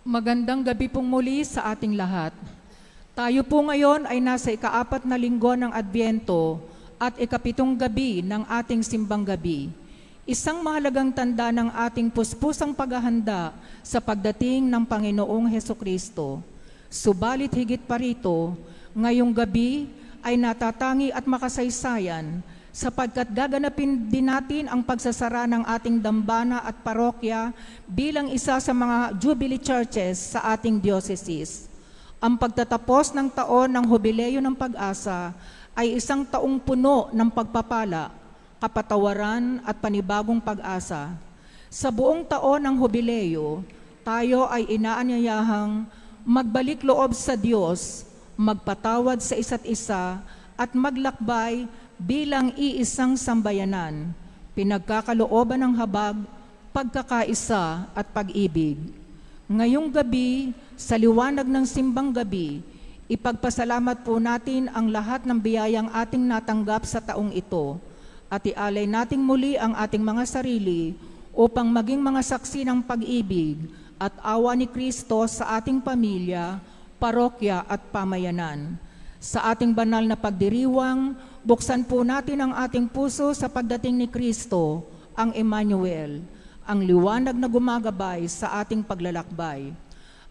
Magandang gabi pong muli sa ating lahat. Tayo po ngayon ay nasa ika-4 na linggo ng Adbyento at ika-7 gabi ng ating simbang gabi. Isang mahalagang tanda ng ating puspusang paghahanda sa pagdating ng Panginoong Hesukristo. Subalit higit pa rito, ngayong gabi ay natatangi at makasaysayan sapagkat gaganapin din natin ang pagsasara ng ating dambana at parokya bilang isa sa mga Jubilee Churches sa ating diocese. Ang pagtatapos ng taon ng Jubileo ng Pag-asa ay isang taong puno ng pagpapala, kapatawaran at panibagong pag-asa. Sa buong taon ng Jubileo, tayo ay inaanyayahang magbalik loob sa Diyos, magpatawad sa isa't isa at maglakbay bilang iisang sambayanan, pinagkakalooban ng habag, pagkakaisa at pag-ibig. Ngayong gabi, sa liwanag ng simbang gabi, ipagpasalamat po natin ang lahat ng biyayang ating natanggap sa taong ito at ialay nating muli ang ating mga sarili upang maging mga saksi ng pag-ibig at awa ni Kristo sa ating pamilya, parokya at pamayanan. Sa ating banal na pagdiriwang, buksan po natin ang ating puso sa pagdating ni Kristo, ang Emmanuel, ang liwanag na gumagabay sa ating paglalakbay.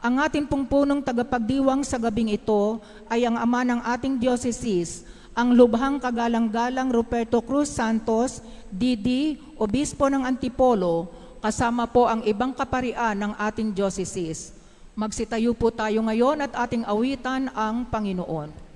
Ang ating pong punong tagapagdiwang sa gabing ito ay ang ama ng ating diocese, ang lubhang kagalang-galang Ruperto Cruz Santos, DD, Obispo ng Antipolo, kasama po ang ibang kaparian ng ating diocese. Magsitayo po tayo ngayon at ating awitan ang Panginoon.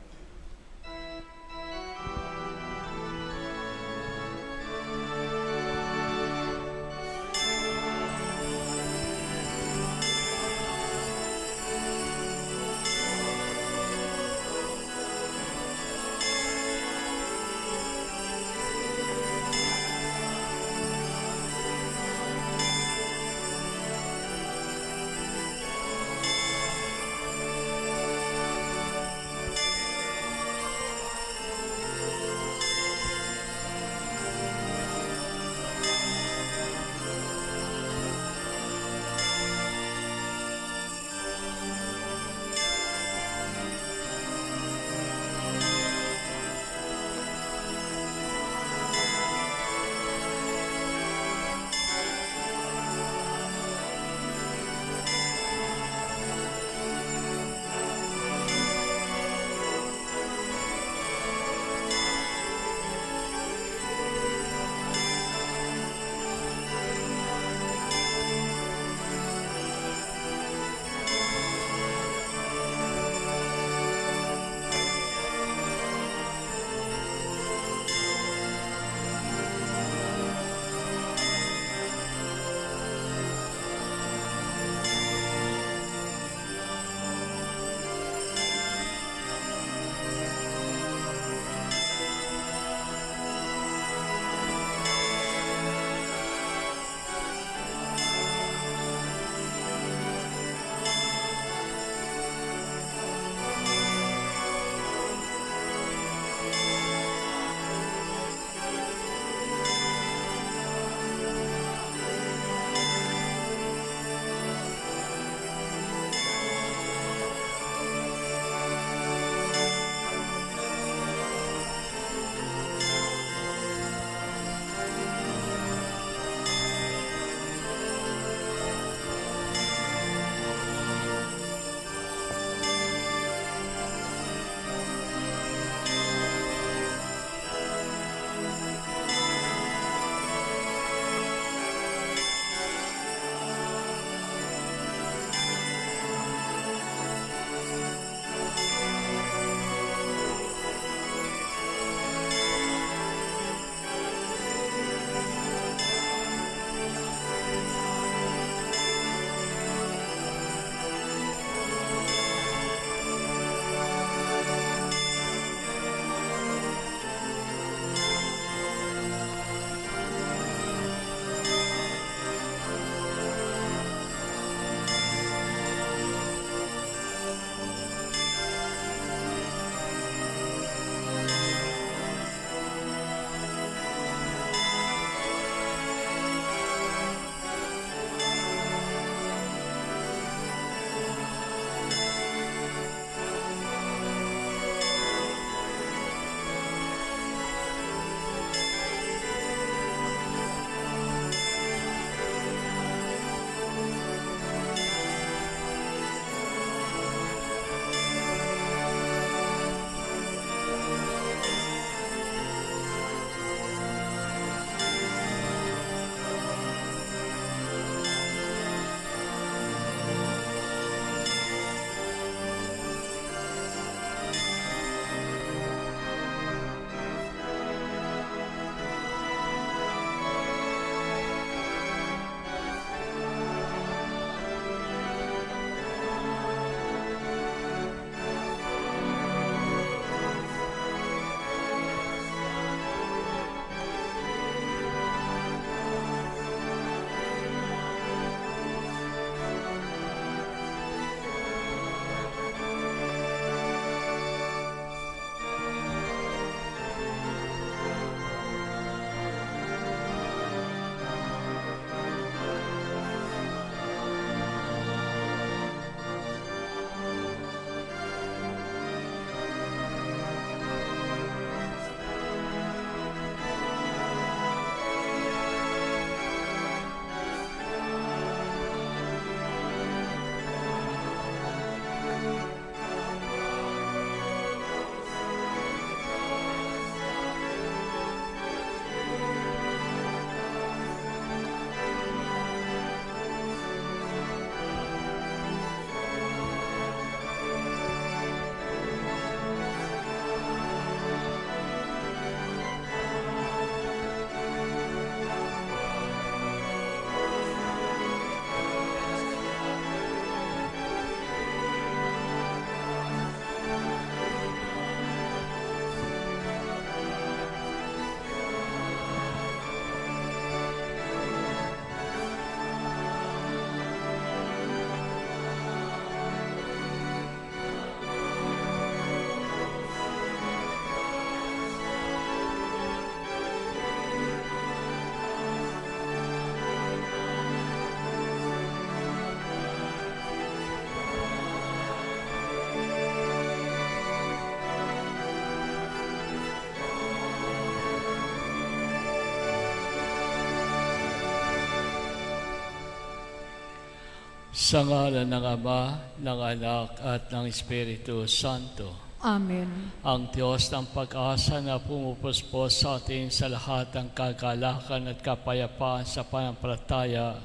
Sa ngalan ng Ama, ng Anak, at ng Espiritu Santo. Amen. Ang Diyos ng pag-asa na pumupuspos sa atin sa lahat ng kagalakan at kapayapaan sa panampalataya,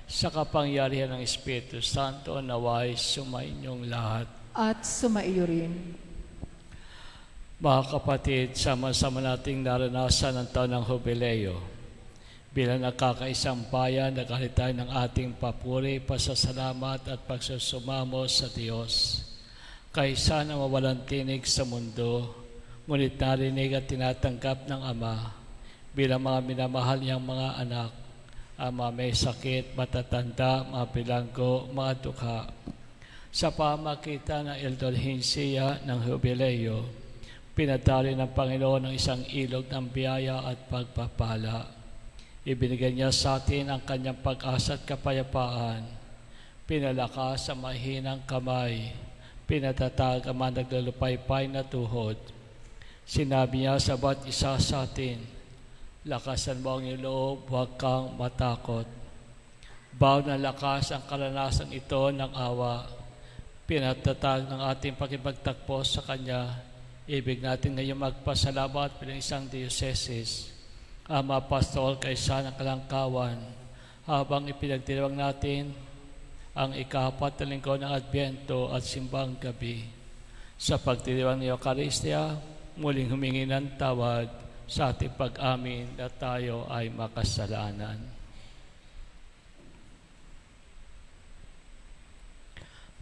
sa kapangyarihan ng Espiritu Santo, naway sumainyong lahat. At sumaiyo rin. Mga kapatid, sama-sama nating naranasan ang taon ng Jubileo. Bilang nagkakaisang bayan, naghalit tayo ng ating papuri, pasasalamat at pagsusumamo sa Diyos. Kaysa na mawalang tinig sa mundo, ngunit narinig at tinatanggap ng Ama bilang mga minamahal niyang mga anak, ang mga may sakit, matatanda, mga bilanggo, mga dukha. Sa pamagitan ng indulhensya ng Jubileo, pinadali ng Panginoon ng isang ilog ng biyaya at pagpapala. Ibinigay niya sa atin ang kanyang pag-asa at kapayapaan. Pinalakas ang mahinang kamay. Pinatatag ang mga naglalupaypay na tuhod. Sinabi niya sa bawat isa sa atin, lakasan mo ang iyong loob, huwag kang matakot. Baon ng lakas ang karanasang ito ng awa. Pinatatag ng ating pakipagtakpo sa Kanya. Ibig natin ngayon magpasalamat bilang isang dioceses, Ama Apostol kaysa ng Kalangkawan, habang ipinagdiriwang natin ang ika-4 na linggo ng Adbyento at Simbang Gabi. Sa pagdiriwang ng Eucharistia, muling humingi ng tawad sa ating pag-amin na tayo ay makasalanan.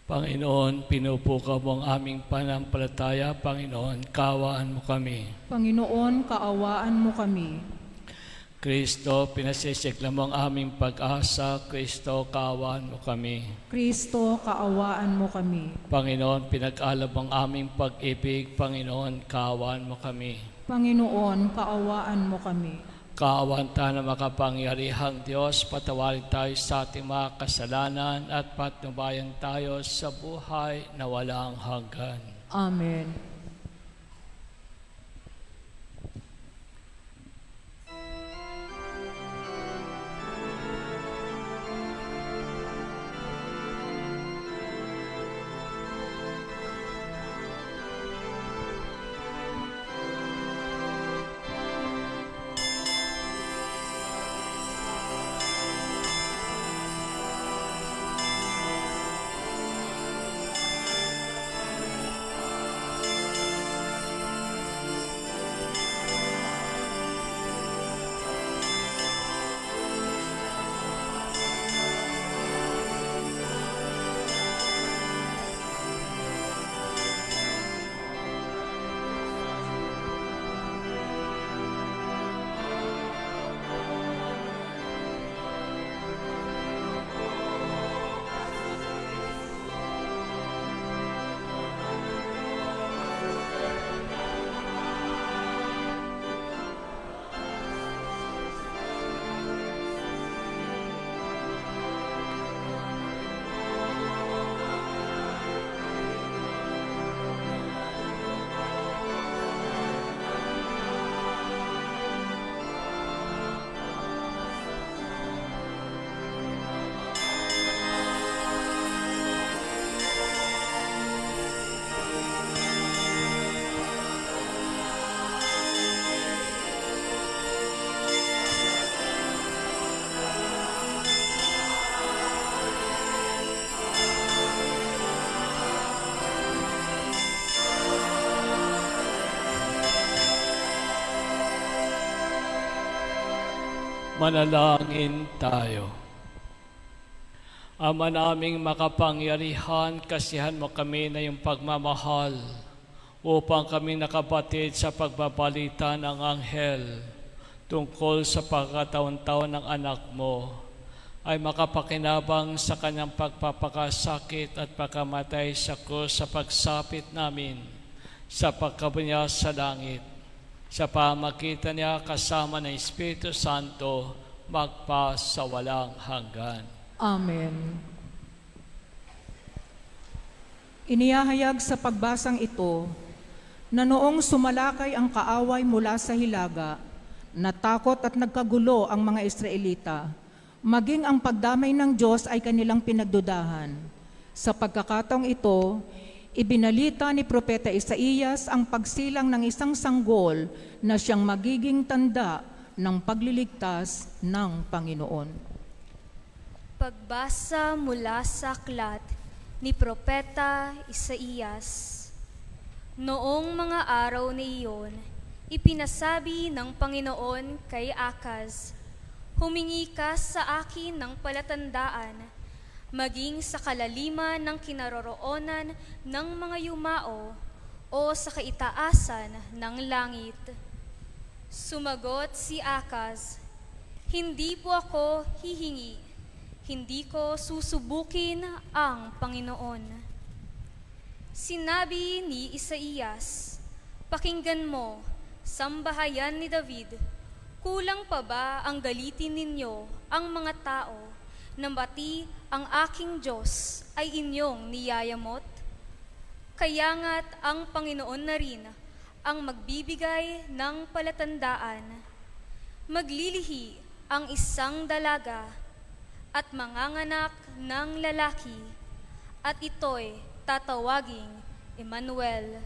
Panginoon, pinupukaw mo ang aming panampalataya. Panginoon, kaawaan mo kami. Panginoon, kaawaan mo kami. Kristo, pinasisigla mo ang aming pag-asa. Kristo, kaawaan mo kami. Kristo, kaawaan mo kami. Panginoon, pinag-alab ang aming pag-ibig. Panginoon, kaawaan mo kami. Panginoon, kaawaan mo kami. Kaawaan tayo na makapangyarihang Diyos, patawarin tayo sa ating mga kasalanan at patnubayan tayo sa buhay na walang hanggan. Amen. Manalangin tayo. Ama naming makapangyarihan, kasihan mo kami na iyong pagmamahal upang kami nakabatid sa pagbabalita ng anghel tungkol sa pagkataon-taon ng anak mo ay makapakinabang sa kanyang pagpapakasakit at pagkamatay sa krus sa pagsapit namin sa pagkabunya sa langit. Sa pamagitan niya kasama ng Espiritu Santo, magpa sa walang hanggan. Amen. Inihahayag sa pagbasang ito na noong sumalakay ang kaaway mula sa hilaga, natakot at nagkagulo ang mga Israelita. maging ang pagdamay ng Diyos ay kanilang pinagdudahan. Sa pagkakataong ito, ibinalita ni Propeta Isaías ang pagsilang ng isang sanggol na siyang magiging tanda ng pagliligtas ng Panginoon. Pagbasa mula sa aklat ni Propeta Isaías. Noong mga araw na iyon, ipinasabi ng Panginoon kay Akaz, "Humingi ka sa akin ng palatandaan, maging sa kalaliman ng kinaroroonan ng mga yumao o sa kaitaasan ng langit." Sumagot si Akaz, "Hindi po ako hihingi. Hindi ko susubukin ang Panginoon." Sinabi ni Isaías, "Pakinggan mo, sambahayan ni David, kulang pa ba ang galitin ninyo ang mga tao na pati ang aking Diyos ay inyong niyayamot? Kaya nga't ang Panginoon na rin ang magbibigay ng palatandaan. Maglilihi ang isang dalaga at manganganak ng lalaki, at ito'y tatawaging Emmanuel."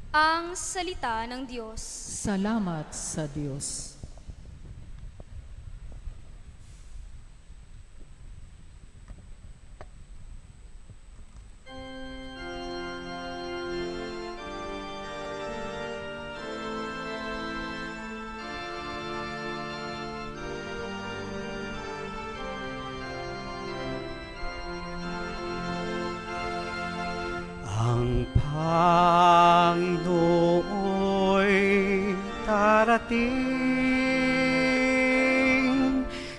Ang salita ng Diyos. Salamat sa Diyos. Ang Panginoo'y darating,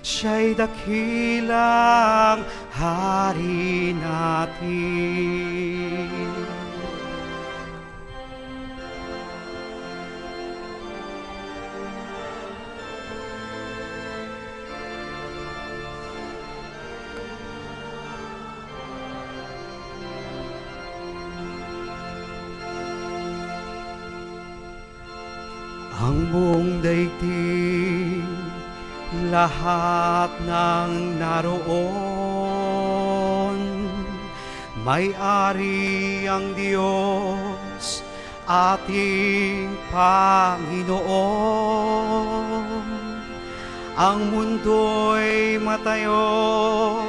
siya'y dakilang hari natin. Ang buong daigdig, lahat ng naroon, may-ari ang Diyos, ating Panginoon. Ang mundo'y matayo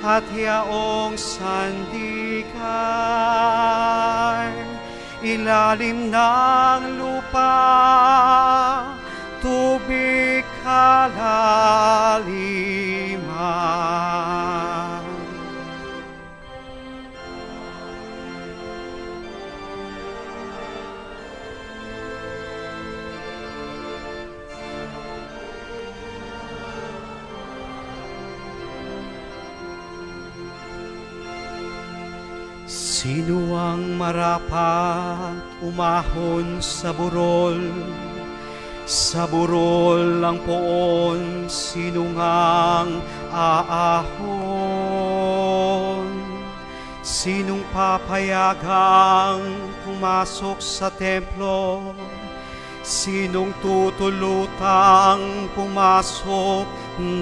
at yaong sandigan, ilalim ng lupa, tubig kalaliman. Sino ang marapat umahon sa burol? Sa burol ang poon, sino ngang aahon? Sinong papayagang pumasok sa templo? Sinong tutulutang pumasok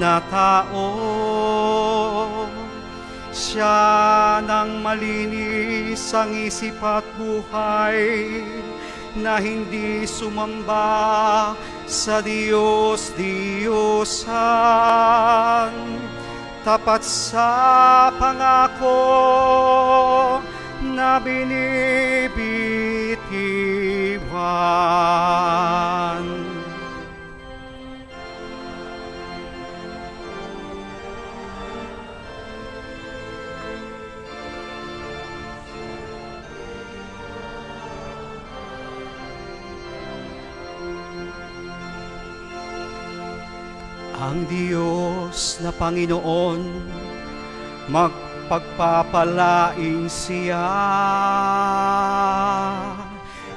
na tao? Siya nang malinis ang isip at buhay, na hindi sumamba sa Diyos-Diyosan, tapat sa pangako na binibitiwan. Ang Diyos na Panginoon, magpagpapalain siya,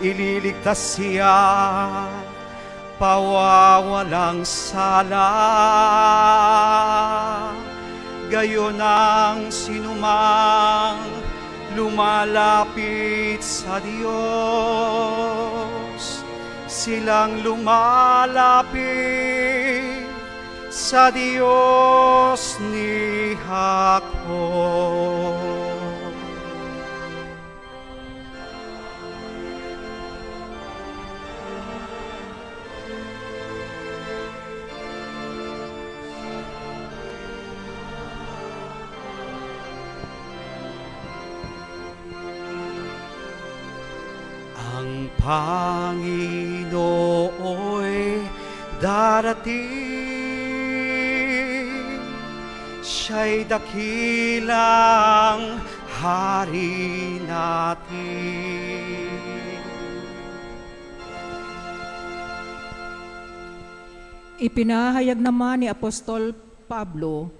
ililigtas siya, pawawalang sala. Gayon ang sinumang lumalapit sa Diyos, silang lumalapit sa Diyos ni Jacob. Ang Panginoo'y darating, siya'y dakilang hari natin. Ipinahayag naman ni Apostol Pablo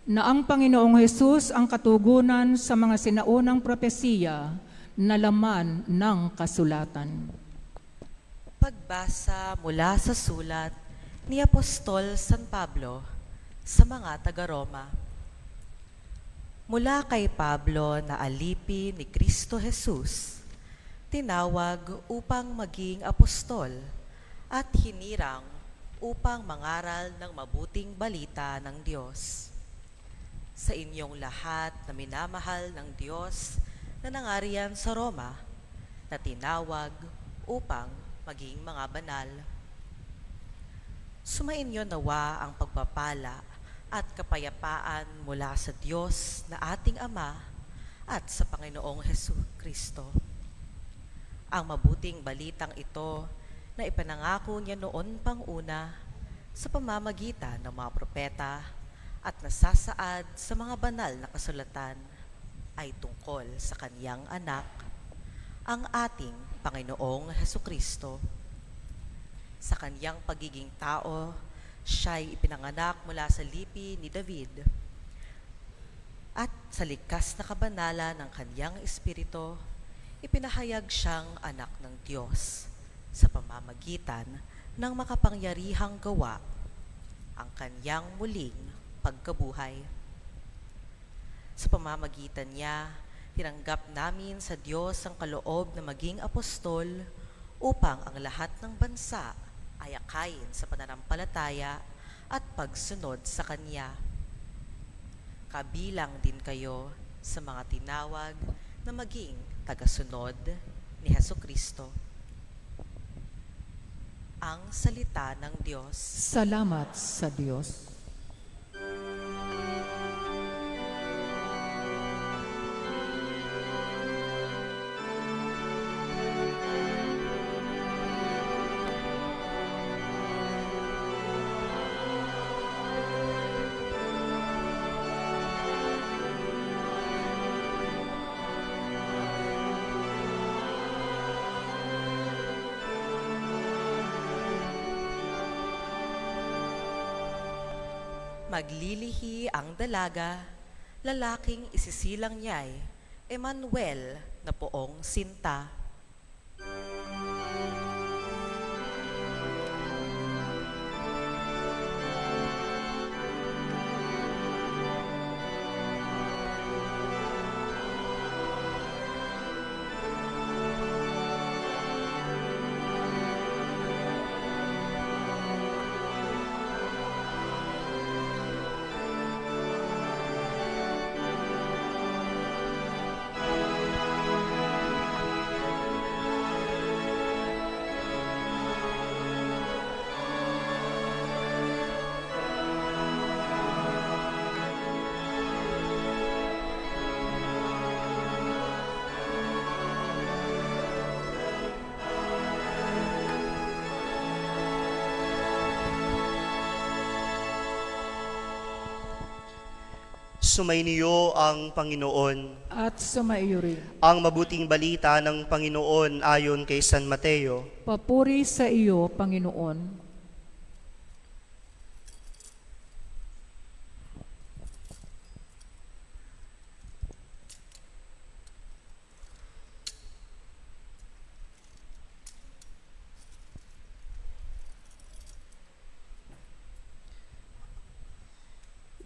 na ang Panginoong Hesus ang katugunan sa mga sinaunang propesiya na laman ng kasulatan. Pagbasa mula sa sulat ni Apostol San Pablo sa mga taga-Roma. Mula kay Pablo na alipin ni Kristo Jesus, tinawag upang maging apostol at hinirang upang mangaral ng mabuting balita ng Diyos. Sa inyong lahat na minamahal ng Diyos na nangarian sa Roma, na tinawag upang maging mga banal. Sumainyo nawa ang pagpapala at kapayapaan mula sa Diyos na ating Ama at sa Panginoong Hesus Kristo. Ang mabuting balitang ito na ipinangako niya noon pang una sa pamamagitan ng mga propeta at nasasaad sa mga banal na kasulatan ay tungkol sa kaniyang anak, ang ating Panginoong Hesukristo. Sa kaniyang pagiging tao, siya'y ipinanganak mula sa lipi ni David. At sa likas na kabanalan ng kaniyang espiritu, ipinahayag siyang anak ng Diyos sa pamamagitan ng makapangyarihang gawa, ang kaniyang muling pagkabuhay. Sa pamamagitan niya, tinanggap namin sa Diyos ang kaloob na maging apostol upang ang lahat ng bansa ay akayin sa pananampalataya at pagsunod sa Kanya. Kabilang din kayo sa mga tinawag na maging tagasunod ni Hesukristo. Ang salita ng Diyos. Salamat sa Diyos. Maglilihi ang dalaga, lalaking isisilang niya'y Emmanuel na poong sinta. Sumainiyo ang Panginoon. At sumaiyo rin. Ang mabuting balita ng Panginoon ayon kay San Mateo. Papuri sa iyo, Panginoon.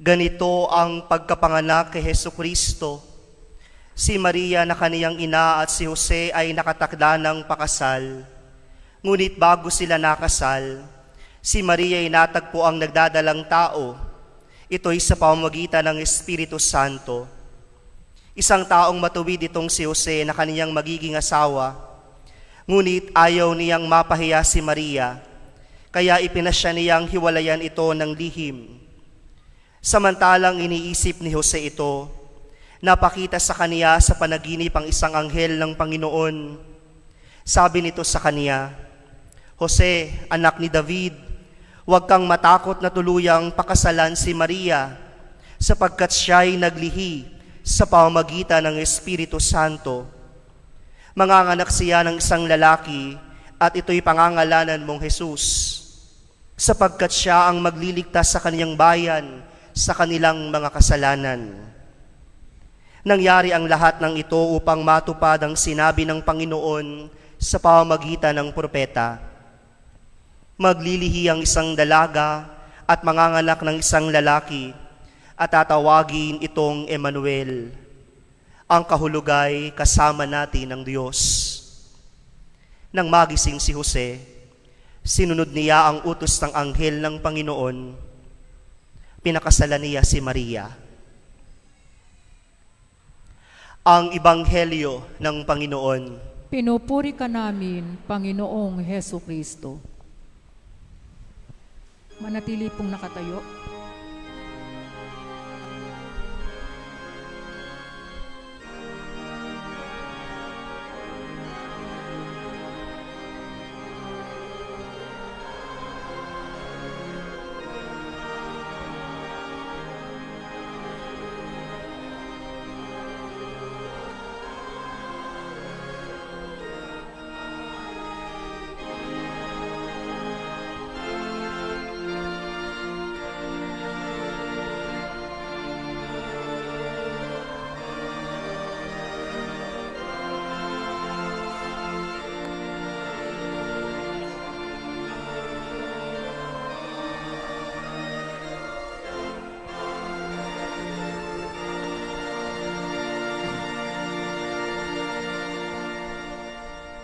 Ganito ang pagkapanganak kay Hesukristo. Si Maria na kaniyang ina at si Jose ay nakatakda ng pakasal. Ngunit bago sila nakasal, Si Maria ay natagpo ang nagdadalang tao. Ito'y sa pamamagitan ng Espiritu Santo. Isang taong matuwid itong si Jose na kaniyang magiging asawa, ngunit ayaw niyang mapahiya si Maria, kaya ipinasya niyang hiwalayan ito ng lihim. Samantalang iniisip ni Jose ito, napakita sa kaniya sa panaginip ang isang anghel ng Panginoon. Sabi nito sa kaniya, Jose, anak ni David, huwag kang matakot na tuluyang pakasalan si Maria, sapagkat siya'y naglihi sa pamamagitan ng Espiritu Santo. Manganganak siya ng isang lalaki at ito'y pangangalanan mong Jesus, sapagkat siya ang magliligtas sa kaniyang bayan sa kanilang mga kasalanan. Nangyari ang lahat ng ito upang matupad ang sinabi ng Panginoon sa pamamagitan ng propeta. Maglilihi ang isang dalaga at manganganak ng isang lalaki at tatawagin itong Emmanuel. Ang kahulugay kasama natin ng Diyos. Nang magising si Jose, sinunod niya ang utos ng anghel ng Panginoon. Pinakasalan niya si Maria. Ang Ebanghelyo ng Panginoon. Pinupuri ka namin, Panginoong Heso Kristo. Manatili pong nakatayo.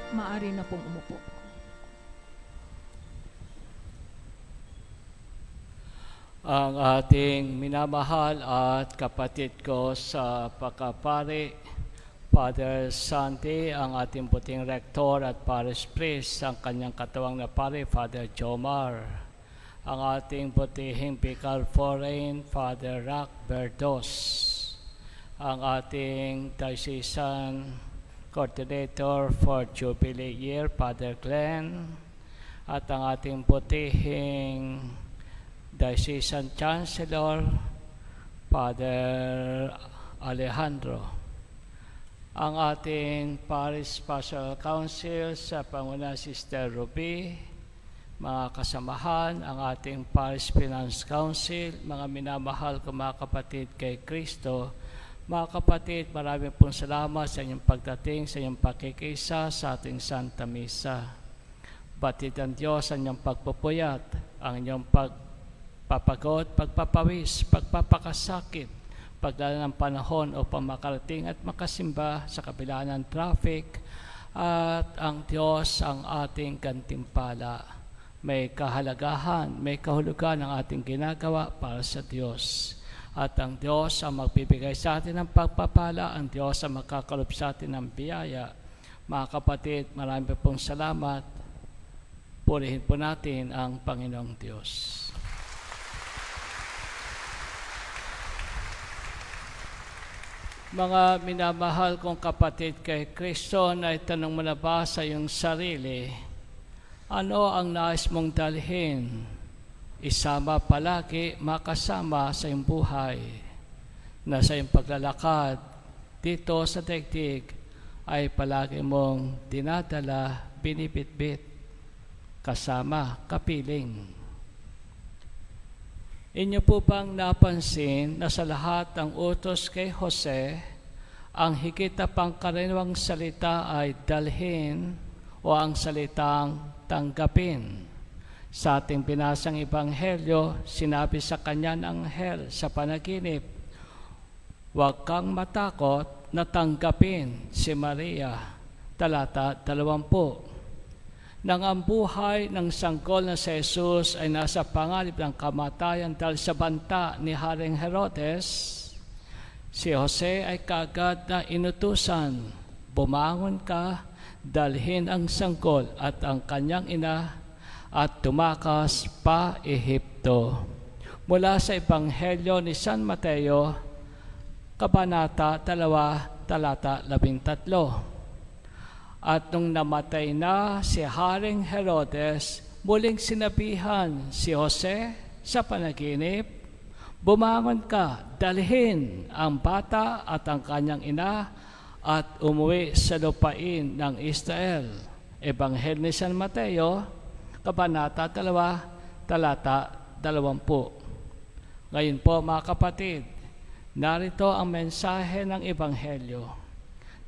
Maaari na pong umupo. Ang ating minamahal at kapatid ko sa pagkapari, Father Santi, ang ating puting rektor at parish priest, ang kanyang katawang na pari, Father Jomar, ang ating putihing Vicar Foreign, Father Rock Berdos, ang ating diocesan Coordinator for Jubilee Year, Father Glenn, at ang ating putihing Diocesan Chancellor, Father Alejandro, ang ating Parish Pastoral Council sa panguna Sister Ruby, mga kasamahan, ang ating Parish Finance Council, mga minamahal ko mga kapatid kay Kristo. Mga kapatid, maraming pong salamat sa inyong pagdating, sa inyong pakikisa sa ating Santa Misa. Batid ang Diyos ang inyong pagpupuyat, ang inyong pagpapagod, pagpapawis, pagpapakasakit, pagdala ng panahon upang makarating at makasimba sa kabila ng traffic, at ang Diyos ang ating gantimpala. May kahalagahan, may kahulugan ang ating ginagawa para sa Diyos. At ang Diyos ang magbibigay sa atin ng pagpapala, ang Diyos ang makakalob sa atin ng biyaya. Mga kapatid, marami pong salamat. Purihin po natin ang Panginoong Diyos. Mga minamahal kong kapatid kay Kristo, na itanong mo na ba sa iyong sarili, ano ang nais mong dalhin? Isama palagi, makasama sa iyong buhay, na sa iyong paglalakad dito sa daigdig ay palagi mong dinadala, binibitbit, kasama, kapiling. Inyo po bang napansin na sa lahat ng utos kay Jose, ang higit na pangkaraniwang salita ay dalhin o ang salitang tanggapin? Sa ating binasang Ebanghelyo, sinabi sa kanya ng anghel sa panaginip, huwag kang matakot na tanggapin si Maria. Talata 20. nang ang buhay ng sanggol na si Jesus ay nasa panganib ng kamatayan dahil sa banta ni Haring Herodes, si Jose ay kaagad na inutusan, bumangon ka, dalhin ang sanggol at ang kanyang ina at tumakas pa Ehipto. Mula sa Ebanghelyo ni San Mateo, Kabanata 2, talata 13. At nung namatay na si Haring Herodes, muling sinabihan si Jose sa panaginip, bumangon ka, dalhin ang bata at ang kanyang ina at umuwi sa lupain ng Israel. Ebanghelyo ni San Mateo, Kabanata 2, talata 20. Ngayon po mga kapatid, narito ang mensahe ng Ebanghelyo.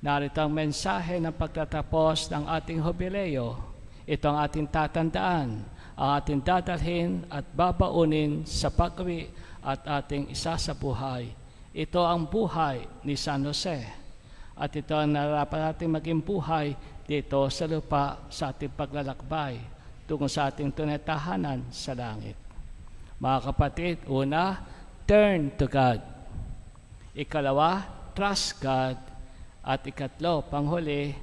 Narito ang mensahe ng pagtatapos ng ating jubileo. Ito ang ating tatandaan, ang ating dadalhin at babaunin sa pag-uwi at ating isasabuhay. Ito ang buhay ni San Jose. At ito ang narapat natin maging buhay dito sa lupa sa ating paglalakbay tungo sa ating tunay tahanan sa langit. Mga kapatid, una, turn to God. Ikalawa, trust God. At ikatlo, panghuli,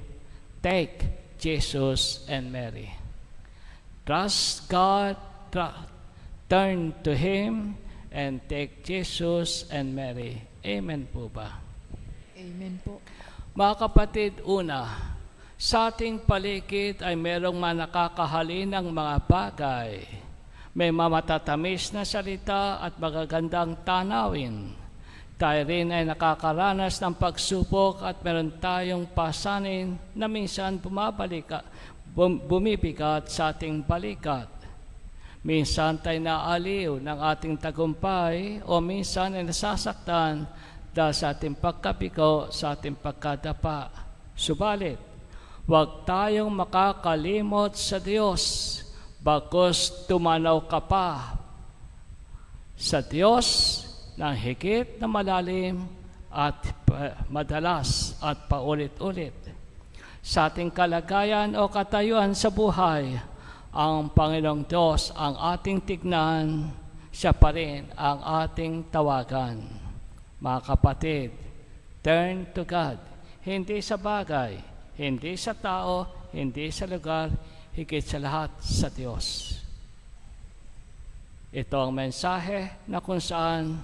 take Jesus and Mary. Trust God, turn to Him, and take Jesus and Mary. Amen po ba? Amen po. Mga kapatid, una, sa ating paligid ay merong nakakahalinang mga bagay. May mamatatamis na salita at magagandang tanawin. Tayo rin ay nakakaranas ng pagsubok at meron tayong pasanin na minsan bumibigat sa ating balikat. Minsan tayo naaliw ng ating tagumpay o minsan ay nasasaktan dahil sa ating pagkapiko, sa ating pagkadapa. Subalit, huwag tayong makakalimot sa Diyos bagkus tumanaw ka pa sa Diyos ng higit na malalim at madalas at paulit-ulit. Sa ating kalagayan o katayuan sa buhay, ang Panginoong Diyos ang ating tignan, siya pa rin ang ating tawagan. Mga kapatid, turn to God. Hindi sa bagay, hindi sa tao, hindi sa lugar, higit sa lahat sa Diyos. Ito ang mensahe na kung saan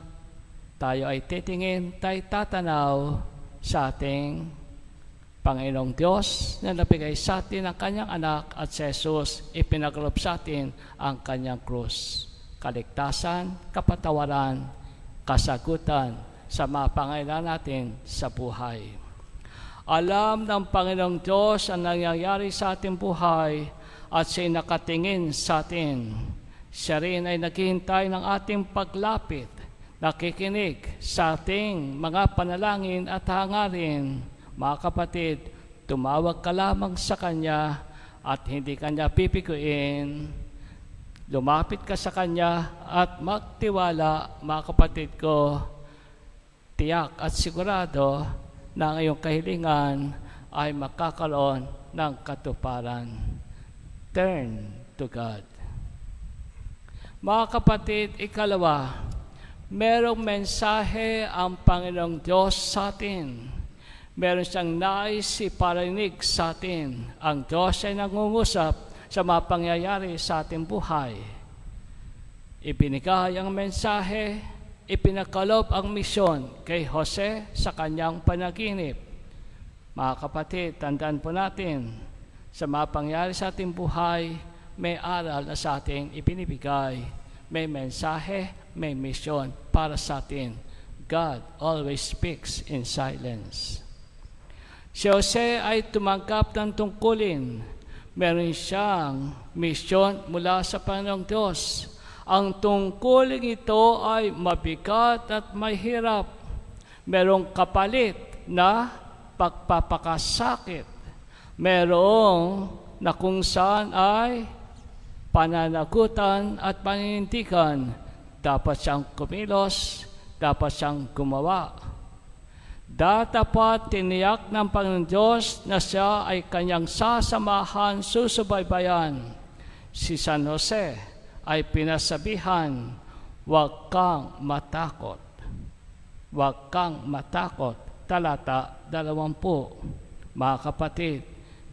tayo ay titingin, tayo tatanaw sa ating Panginoong Diyos na nabigay sa atin ang kanyang anak at si Jesus ipinagkaloob sa atin ang kanyang krus. Kaligtasan, kapatawaran, kasagutan sa mga pangailangan natin sa buhay. Alam ng Panginoong Diyos ang nangyayari sa ating buhay at siya'y nakatingin sa atin. Siya rin ay naghihintay ng ating paglapit, nakikinig sa ating mga panalangin at hangarin. Mga kapatid, tumawag ka lamang sa Kanya at hindi Kanya pipikuin. Lumapit ka sa Kanya at magtiwala, mga kapatid ko, tiyak at sigurado na ang iyong kahilingan ay makakaroon ng katuparan. Turn to God. Mga kapatid, ikalawa, merong mensahe ang Panginoong Diyos sa atin. Meron siyang nais iparinig sa atin. Ang Diyos ay nangungusap sa mga pangyayari sa ating buhay. Ibinigay ang mensahe, ipinakalob ang misyon kay Jose sa kanyang panaginip. Mga kapatid, tandaan po natin, sa mga pangyayari sa ating buhay, may aral na sa ating ipinibigay. May mensahe, may misyon para sa atin. God always speaks in silence. Si Jose ay tumanggap ng tungkulin. Meron siyang misyon mula sa Panginoong Diyos. Ang tungkulin ito ay mabigat at mahirap. Merong kapalit na pagpapakasakit. Merong na kung saan ay pananagutan at paninindigan. Dapat siyang kumilos, dapat siyang gumawa. Datapat tiniyak ng Panginoong Diyos na siya ay kanyang sasamahan, susubaybayan. Si San Jose ay pinasabihan, huwag kang matakot. Huwag kang matakot. Talata 20. Mga kapatid,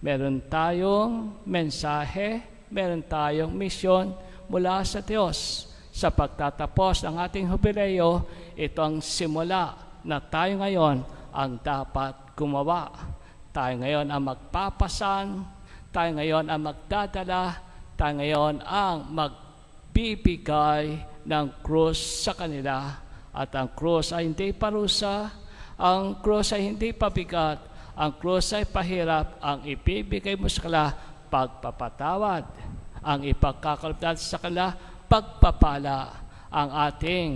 meron tayong mensahe, meron tayong misyon mula sa Diyos. Sa pagtatapos ng ating jubileo, ito ang simula na tayo ngayon ang dapat gumawa. Tayo ngayon ang magpapasan, tayo ngayon ang magdadala, tayo ngayon ang magbibigay ng krus sa kanila. At ang krus ay hindi parusa, ang krus ay hindi pabigat, ang krus ay pahirap, ang ibibigay mo sa kanila, pagpapatawad. Ang ipagkakalupdan sa kanila, pagpapala. Ang ating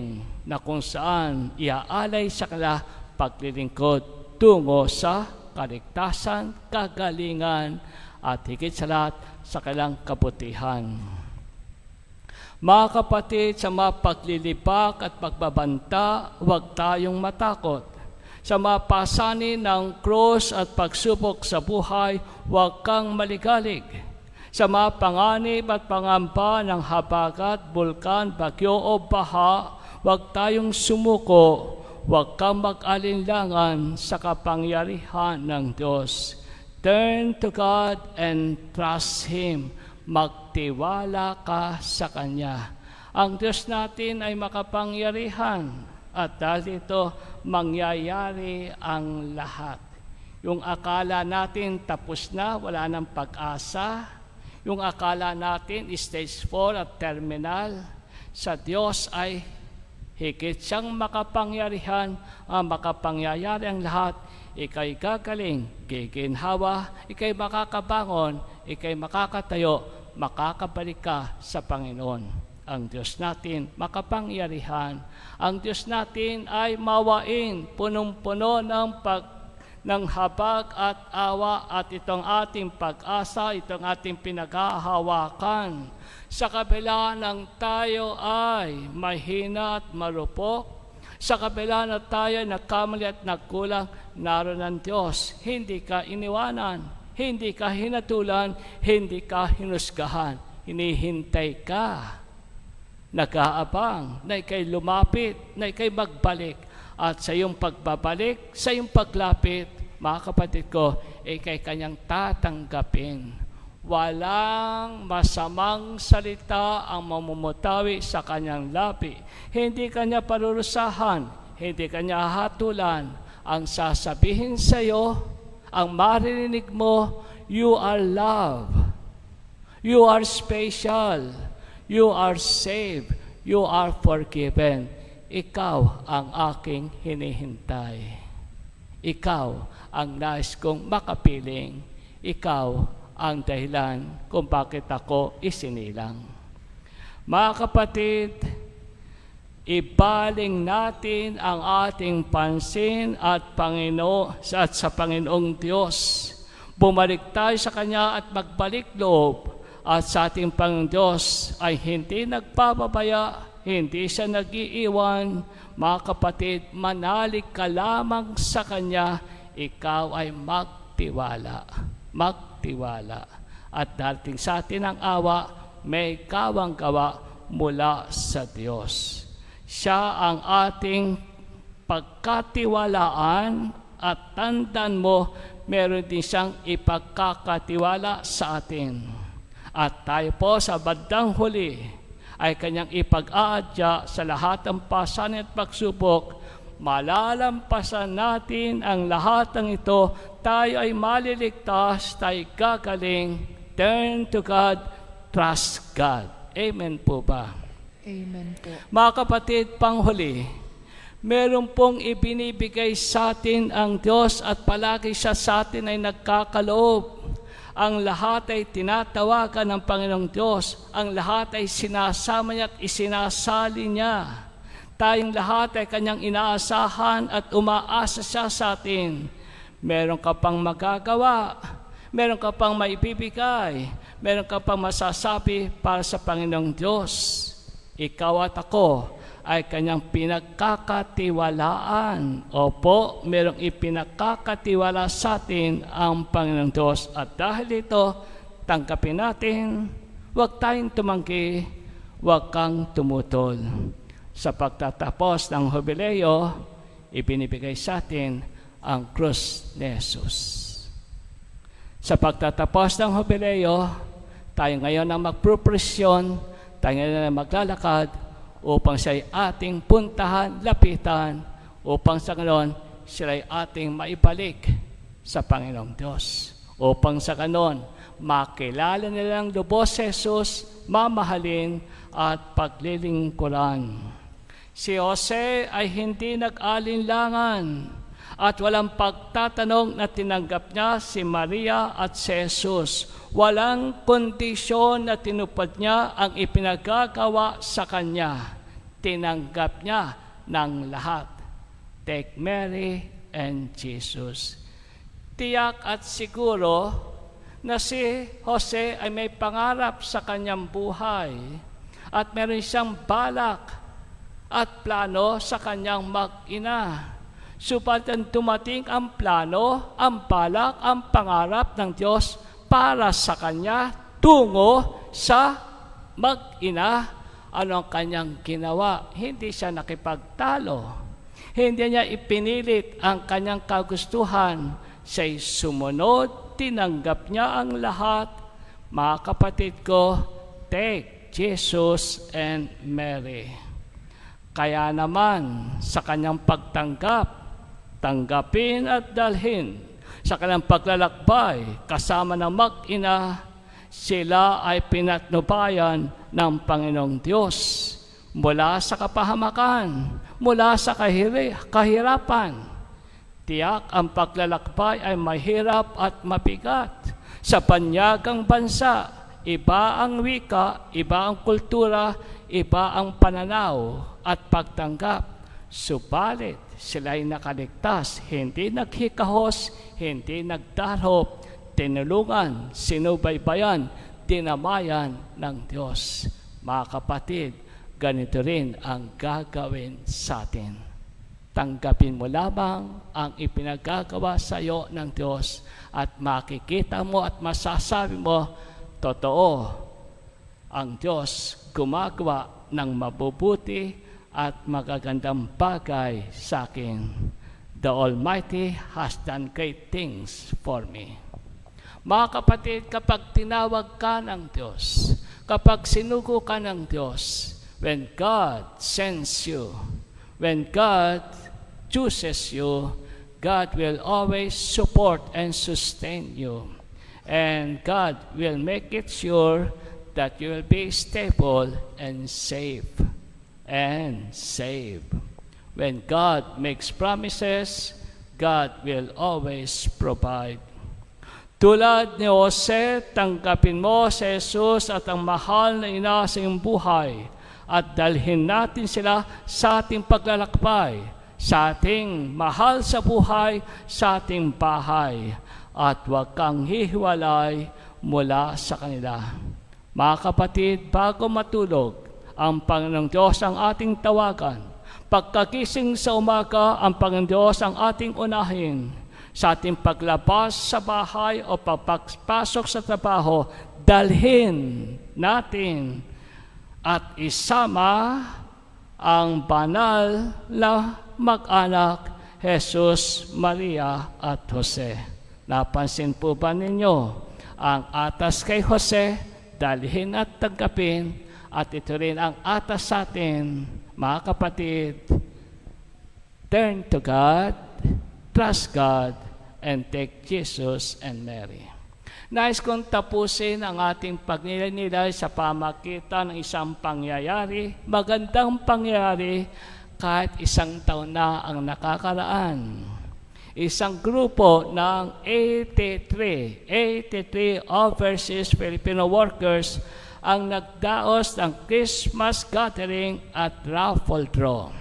na kung saan iaalay sa kanila, paglilingkod tungo sa kaligtasan, kagalingan, at higit sa lahat sa kanilang kabutihan. Mga kapatid, sa mga paglilibak at pagbabanta, huwag tayong matakot. Sa mga pasanin ng krus at pagsubok sa buhay, huwag kang maligalig. Sa mga panganib at pangamba ng habagat, bulkan, bagyo o baha, huwag tayong sumuko. Huwag kang mag-alinlangan sa kapangyarihan ng Diyos. Turn to God and trust Him. Magtiwala ka sa Kanya. Ang Diyos natin ay makapangyarihan at dahil ito mangyayari ang lahat. Yung akala natin tapos na, wala nang pag-asa. Yung akala natin stage 4 at terminal, sa Diyos ay higit siyang makapangyarihan, ang makapangyayari ang lahat. Ika'y gagaling, giginhawa, ika'y makakabangon, ika'y makakatayo, makakabalik ka sa Panginoon. Ang Diyos natin makapangyarihan. Ang Diyos natin ay mawain, punong-puno ng habag at awa, at itong ating pag-asa, itong ating pinaghahawakan. Sa kabila ng tayo ay mahina at marupok, sa kabila na tayo ay nagkamali at nagkulang, naroon ang Diyos. Hindi ka iniwanan, hindi ka hinatulan, hindi ka hinusgahan. Hinihintay ka, nag-aabang, na ikay lumapit, na ikay magbalik. At sa iyong pagbabalik, sa iyong paglapit, mga kapatid ko, ikay kanyang tatanggapin. Walang masamang salita ang mamumutawi sa kanyang labi. Hindi kanya parurusahan, hindi kanya hatulan. Ang sasabihin sa iyo, ang maririnig mo, you are loved, you are special, you are saved, you are forgiven. Ikaw ang aking hinihintay. Ikaw ang nais kong makapiling. Ikaw ang dahilan kung bakit ako isinilang. Mga kapatid, ibaling natin ang ating pansin at sa Panginoong Diyos. Bumalik tayo sa Kanya at magbalik loob. At sa ating Panginoong Diyos ay hindi nagpapabaya, hindi siya nag-iiwan. Mga kapatid, manalig ka lamang sa Kanya, ikaw ay magtiwala. Magtiwala. At darating sa atin ang awa, may kawang gawa mula sa Diyos. Siya ang ating pagkatiwalaan at tandaan mo, meron din siyang ipagkakatiwala sa atin. At tayo po sa bandang huli ay kanyang ipag-aadya sa lahat ng pasanin at pagsubok. Malalampasan natin ang lahat ng ito. Tayo ay maliligtas, tayo gagaling. Turn to God, trust God. Amen po ba? Amen po. Mga kapatid, panghuli, meron pong ibinibigay sa atin ang Diyos at palagi siya sa atin ay nagkakaloob. Ang lahat ay tinatawagan ng Panginoong Diyos. Ang lahat ay sinasama niya at isinasali niya. Tayong lahat ay kanyang inaasahan at umaasa siya sa atin. Meron ka pang magagawa, meron ka pang maibibigay, meron ka pang masasabi para sa Panginoong Diyos. Ikaw at ako ay kanyang pinagkakatiwalaan. Opo, merong ipinagkakatiwala sa atin ang Panginoong Diyos. At dahil ito, tanggapin natin, huwag tayong tumanggi, huwag kang tumutol. Sa pagtatapos ng Jubileo, ibinibigay sa atin ang krus ni Jesus. Sa pagtatapos ng Jubileo, tayo ngayon ang magpropresyon, tayo ngayon ang maglalakad upang siya ay ating puntahan, lapitan, upang sa ganon, siya ay ating maibalik sa Panginoong Diyos. Upang sa ganon, makilala nilang lubos si Jesus, mamahalin at paglilingkuran. Si Jose ay hindi nag-alinlangan at walang pagtatanong na tinanggap niya si Maria at si Jesus. Walang kondisyon na tinupad niya ang ipinagagawa sa kanya. Tinanggap niya ng lahat. Take Mary and Jesus. Tiyak at siguro na si Jose ay may pangarap sa kanyang buhay at meron siyang balak at plano sa kanyang mag-ina. Subalit dumating ang plano, ang balak, ang pangarap ng Diyos para sa kanya tungo sa mag-ina. Ano ang kanyang ginawa? Hindi siya nakipagtalo. Hindi niya ipinilit ang kanyang kagustuhan. Siya'y sumunod, tinanggap niya ang lahat. Mga kapatid ko, take Jesus and Mary. Kaya naman, sa kanyang pagtanggap, tanggapin at dalhin. Sa kanyang paglalakbay, kasama ng mag-ina, sila ay pinatnubayan ng Panginoong Diyos mula sa kapahamakan, mula sa kahirapan. Tiyak ang paglalakbay ay mahirap at mabigat. Sa panyagang bansa, iba ang wika, iba ang kultura, iba ang pananaw at pagtanggap. Subalit, sila ay nakaligtas, hindi naghikahos, hindi nagdarhop, tinulungan, sinubaybayan, dinamayan ng Diyos. Mga kapatid, ganito rin ang gagawin sa atin. Tanggapin mo lamang ang ipinagagawa sa iyo ng Diyos at makikita mo at masasabi mo, totoo, ang Diyos gumagawa ng mabubuti at magagandang bagay sa akin. The Almighty has done great things for me. Mga kapatid, kapag tinawag ka ng Diyos, kapag sinugo ka ng Diyos, when God sends you, when God chooses you, God will always support and sustain you. And God will make it sure that you will be stable and safe. And save. When God makes promises, God will always provide. Tulad ni Jose, tanggapin mo si Jesus at ang mahal na ina sa iyong buhay at dalhin natin sila sa ating paglalakbay, sa ating mahal sa buhay, sa ating bahay, at huwag kang hihiwalay mula sa kanila. Mga kapatid, bago matulog, ang Panginoong Diyos ang ating tawagan. Pagkagising sa umaga, ang Panginoong Diyos ang ating unahin. Sa ating paglabas sa bahay o pagpasok sa trabaho, dalhin natin at isama ang banal na mag-anak, Jesus, Maria at Jose. Napansin po ba ninyo ang atas kay Jose, dalhin at tanggapin, at ito rin ang atas sa atin, mga kapatid. Turn to God, trust God, and take Jesus and Mary. Nais kong tapusin ang ating pagninilay sa pamagitan ng isang pangyayari, magandang pangyayari kahit isang taon na ang nakakaraan. Isang grupo ng 83 overseas Filipino workers ang nagdaos ng Christmas gathering at raffle draw.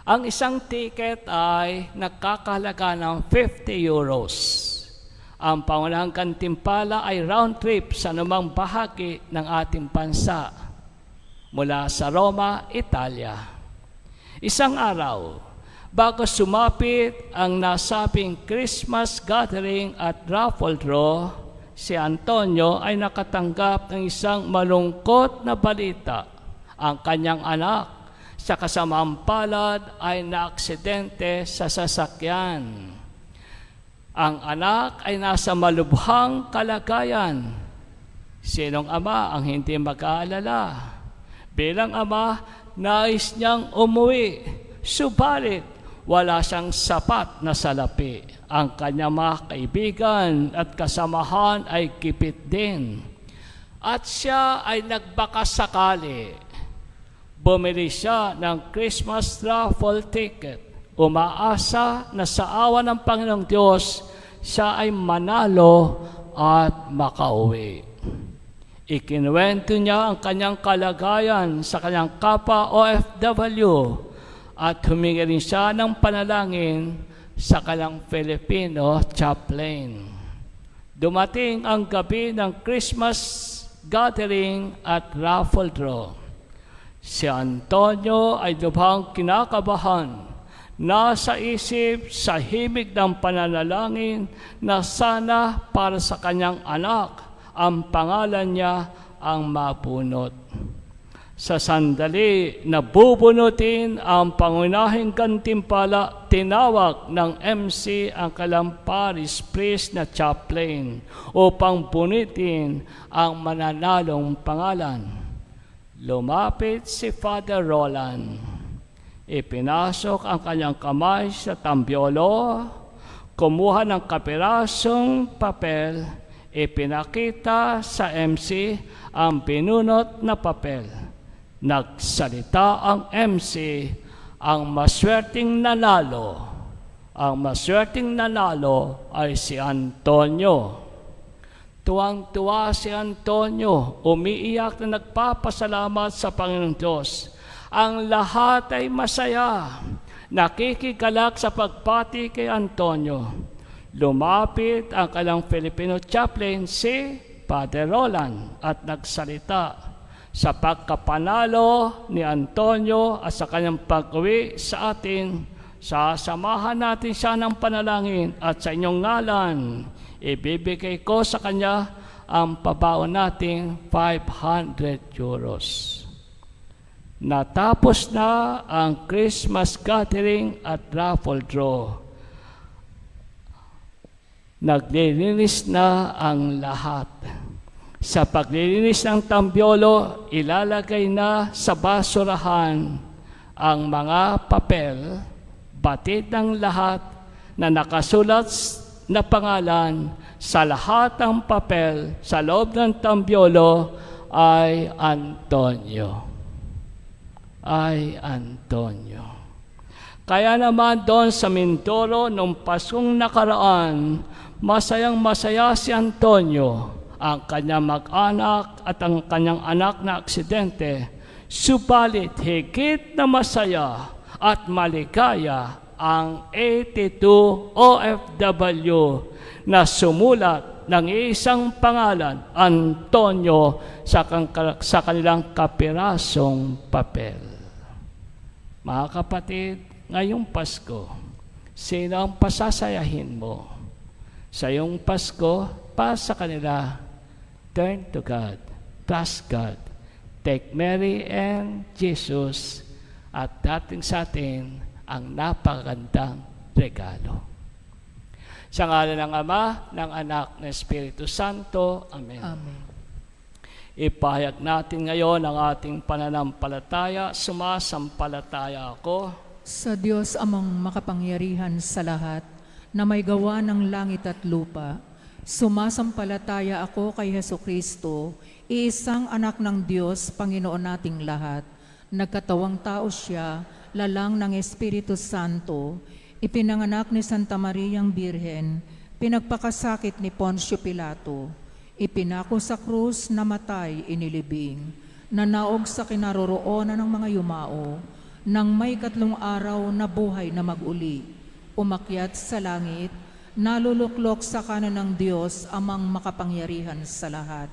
Ang isang ticket ay nagkakahalaga ng 50 euros. Ang pangunahang gantimpala ay round trip sa anumang bahagi ng ating bansa. mula sa Roma, Italia. Isang araw, bago sumapit ang nasabing Christmas gathering at raffle draw, si Antonio ay nakatanggap ng isang malungkot na balita. Ang kanyang anak sa kasamaang palad ay naaksidente sa sasakyan. Ang anak ay nasa malubhang kalagayan. Sinong ama ang hindi mag-aalala? Bilang ama, nais niyang umuwi. Subalit, wala siyang sapat na salapi. Ang kanyang mga kaibigan at kasamahan ay kipit din. At siya ay nagbakasakali. Bumili siya ng Christmas raffle ticket. Umaasa na sa awa ng Panginoong Diyos, siya ay manalo at makauwi. Ikinuwento niya ang kanyang kalagayan sa kanyang kapwa OFW at humingi rin siya ng panalangin sa kanyang Filipino chaplain. Dumating ang gabi ng Christmas gathering at raffle draw. Si Antonio ay lubhang kinakabahan. Nasa isip sa himig ng pananalangin na sana para sa kanyang anak ang pangalan niya ang mabunot. Sa sandali na bubunutin ang pangunahing gantimpala, tinawag ng MC ang kalamparis priest na chaplain upang bunitin ang mananalong pangalan. Lumapit si Father Roland. Ipinasok ang kanyang kamay sa tambyolo, kumuha ng kapirasong papel, ipinakita sa MC ang binunot na papel. Nagsalita ang MC, ang maswerteng nanalo. Ang maswerteng nanalo ay si Antonio. Tuwang-tuwa si Antonio, umiiyak na nagpapasalamat sa Panginoong Diyos. Ang lahat ay masaya. Nakikigalak sa pagpati kay Antonio. Lumapit ang kanyang Filipino chaplain si Father Roland at nagsalita sa pagkapanalo ni Antonio at sa kanyang pag-uwi sa atin. Sasamahan natin siya ng panalangin at sa inyong ngalan, ibibigay ko sa kanya ang pabaon nating 500 euros. Natapos na ang Christmas gathering at raffle draw. Naglilinis na ang lahat. Sa paglilinis ng tambyolo, ilalagay na sa basurahan ang mga papel, batid ng lahat na nakasulat na pangalan sa lahat ng papel sa loob ng tambyolo ay Antonio. Ay Antonio. Kaya naman doon sa Mindoro noong Paskong nakaraan, masayang-masaya si Antonio, ang kanyang mag-anak at ang kanyang anak na aksidente. Subalit higit na masaya at maligaya ang 82 OFW na sumulat ng isang pangalan, Antonio, sa kanilang kapirasong papel. Mga kapatid, ngayong Pasko, sino ang pasasayahin mo? Sa iyong Pasko, para sa kanila, turn to God, trust God, take Mary and Jesus at dating sa atin ang napakagandang regalo. Sa ngalan ng Ama, ng Anak, ng Espiritu Santo. Amen. Amen. Ipahayag natin ngayon ang ating pananampalataya. Sumasampalataya ako Sa Diyos amang makapangyarihan sa lahat, na may gawa ng langit at lupa, sumasampalataya ako kay Hesukristo, iisang anak ng Diyos, Panginoon nating lahat. Nagkatawang tao siya, lalang ng Espiritu Santo, ipinanganak ni Santa Mariang Birhen, pinagpakasakit ni Poncio Pilato, ipinako sa krus, namatay, inilibing, nanaog sa kinaroroonan ng mga yumao, nang may 3 araw na buhay na mag-uli, umakyat sa langit, naluluklok sa kanan ng Diyos amang makapangyarihan sa lahat.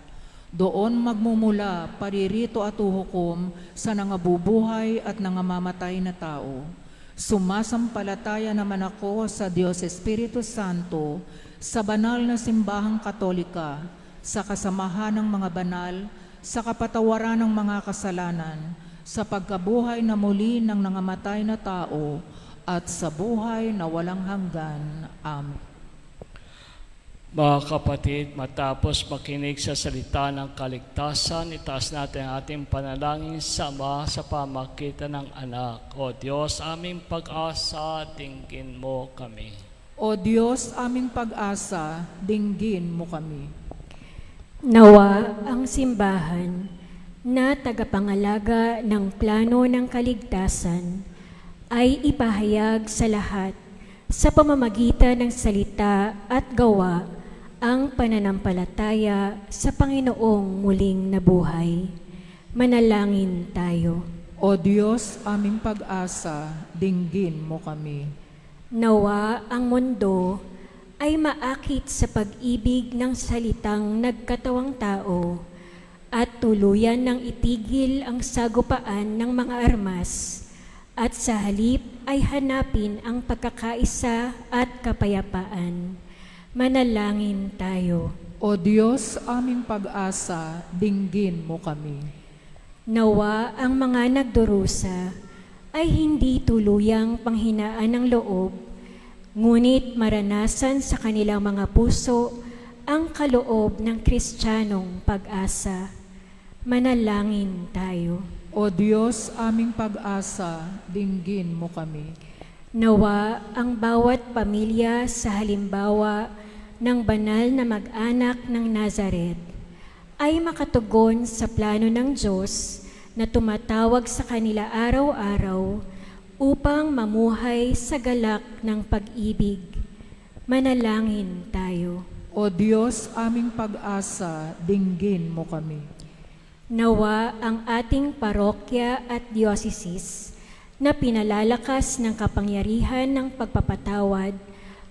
Doon magmumula paririto at uhukom sa nangabubuhay at nangamamatay na tao. Sumasampalataya naman ako sa Diyos Espiritu Santo, sa banal na simbahang katolika, sa kasamahan ng mga banal, sa kapatawaran ng mga kasalanan, sa pagkabuhay na muli ng nangamatay na tao, at sa buhay na walang hanggan. Amen. Mga kapatid, matapos makinig sa salita ng kaligtasan, itaas natin ang ating panalangin sa Ama sa pamagitan ng Anak. O Diyos, aming pag-asa, dinggin mo kami. O Diyos, aming pag-asa, dinggin mo kami. Nawa ang simbahan na tagapangalaga ng plano ng kaligtasan ay ipahayag sa lahat sa pamamagitan ng salita at gawa ang pananampalataya sa Panginoong muling nabuhay. Manalangin tayo. O Diyos, aming pag-asa, dinggin mo kami. Nawa ang mundo ay maakit sa pag-ibig ng salitang nagkatawang tao at tuluyan ng itigil ang sagupaan ng mga armas at sa halip ay hanapin ang pagkakaisa at kapayapaan. Manalangin tayo. O Diyos, aming pag-asa, dinggin mo kami. Nawa ang mga nagdurusa ay hindi tuluyang panghinaan ng loob, ngunit maranasan sa kanilang mga puso ang kaloob ng Kristiyanong pag-asa. Manalangin tayo. O Diyos, aming pag-asa, dinggin mo kami. Nawa ang bawat pamilya sa halimbawa ng banal na mag-anak ng Nazaret ay makatugon sa plano ng Diyos na tumatawag sa kanila araw-araw upang mamuhay sa galak ng pag-ibig. Manalangin tayo. O Diyos, aming pag-asa, dinggin mo kami. Nawa ang ating parokya at dioceses na pinalalakas ng kapangyarihan ng pagpapatawad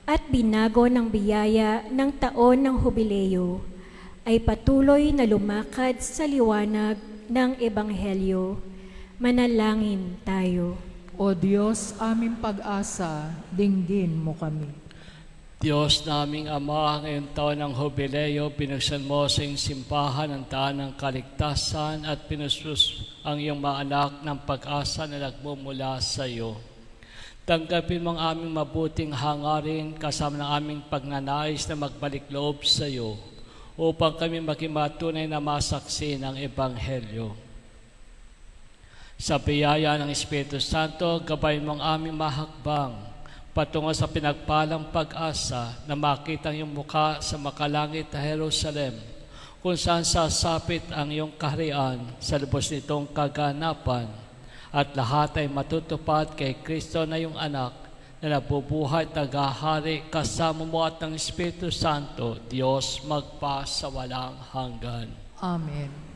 at binago ng biyaya ng taon ng Hubileo ay patuloy na lumakad sa liwanag ng Ebanghelyo. Manalangin tayo. O Diyos, aming pag-asa, dinggin mo kami. Diyos naming Ama, ngayong taon ng Hubileo, binuksan mo sa iyong simbahan ang daan ng kaligtasan at pinusus ang iyong mga anak ng pag-asa na nagmumula sa iyo. Tanggapin mo ang aming mabuting hangarin kasama ng aming pagnanais na magbalik loob sa iyo upang kami maging matunay na masaksi ng Ebanghelyo. Sa biyaya ng Espiritu Santo, gabayin mo ang aming mahakbang patungo sa pinagpalang pag-asa na makita ang iyong mukha sa makalangit na Jerusalem, kung saan sasapit ang iyong kaharian sa lubos nitong kaganapan, at lahat ay matutupad kay Kristo na iyong anak na nabubuhay at naghahari kasama mo at ng Espiritu Santo, Diyos magpa sa walang hanggan. Amen.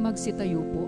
Magsitayo po.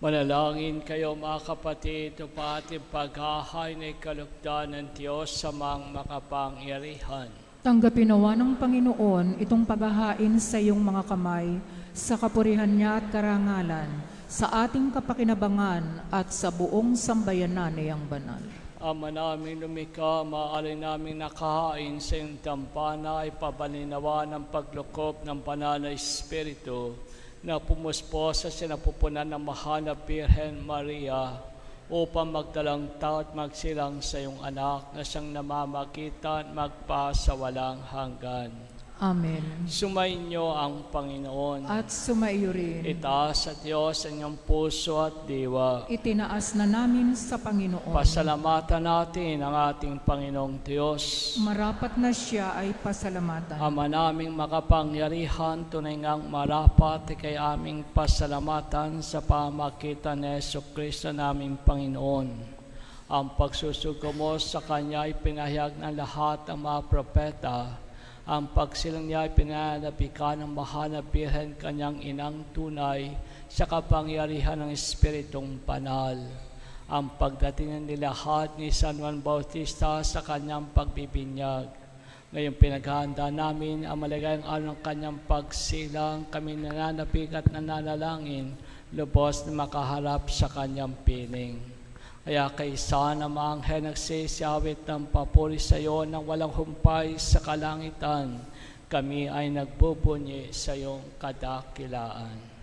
Manalangin kayo mga kapatid upang ating paghahay na ikalugdan ng Diyos sa mga makapangyarihan. Tanggapin nawa ng Panginoon itong paghahain sa iyong mga kamay, sa kapurihan niya at karangalan, sa ating kapakinabangan at sa buong sambayanan niyang banal. Ama namin lumikha, maaari namin nakahain sa iyong tampana ay pabalinawa ng paglukob ng banal na Espiritu na pumuspos sa sinapupunan ng mahal na Birhen Maria upang magdalang tao at magsilang sa iyong anak na siyang namamagitan magpasawalang hanggan. Amen. Sumainyo ang Panginoon. At sumaiyo rin. Itaas sa Diyos ang inyong puso at diwa. Itinaas na namin sa Panginoon. Pasalamatan natin ang ating Panginoong Diyos. Marapat na siya ay pasalamatan. Ama naming makapangyarihan, tunay ngang marapat kay aming pasalamatan sa pamagitan ni Jesucristo naming Panginoon. Ang pagsusugo mo sa Kanya ay pinahayag ng lahat ng mga propeta. Ang pagsilang niya ay pinanabikan ng mahal na Birhen Kanyang inang tunay sa kapangyarihan ng Espiritong Banal. Ang pagdating ng lahat ni San Juan Bautista sa Kanyang pagbibinyag. Ngayong pinaghahanda namin ang maligayang araw ng Kanyang pagsilang, kami nananabik at nananalangin, lubos na makaharap sa Kanyang piling. Kaya kaysa ng mga anghel nagsisiyawit ng papuri sa iyo ng walang humpay sa kalangitan, kami ay nagbubunyi sa iyong kadakilaan.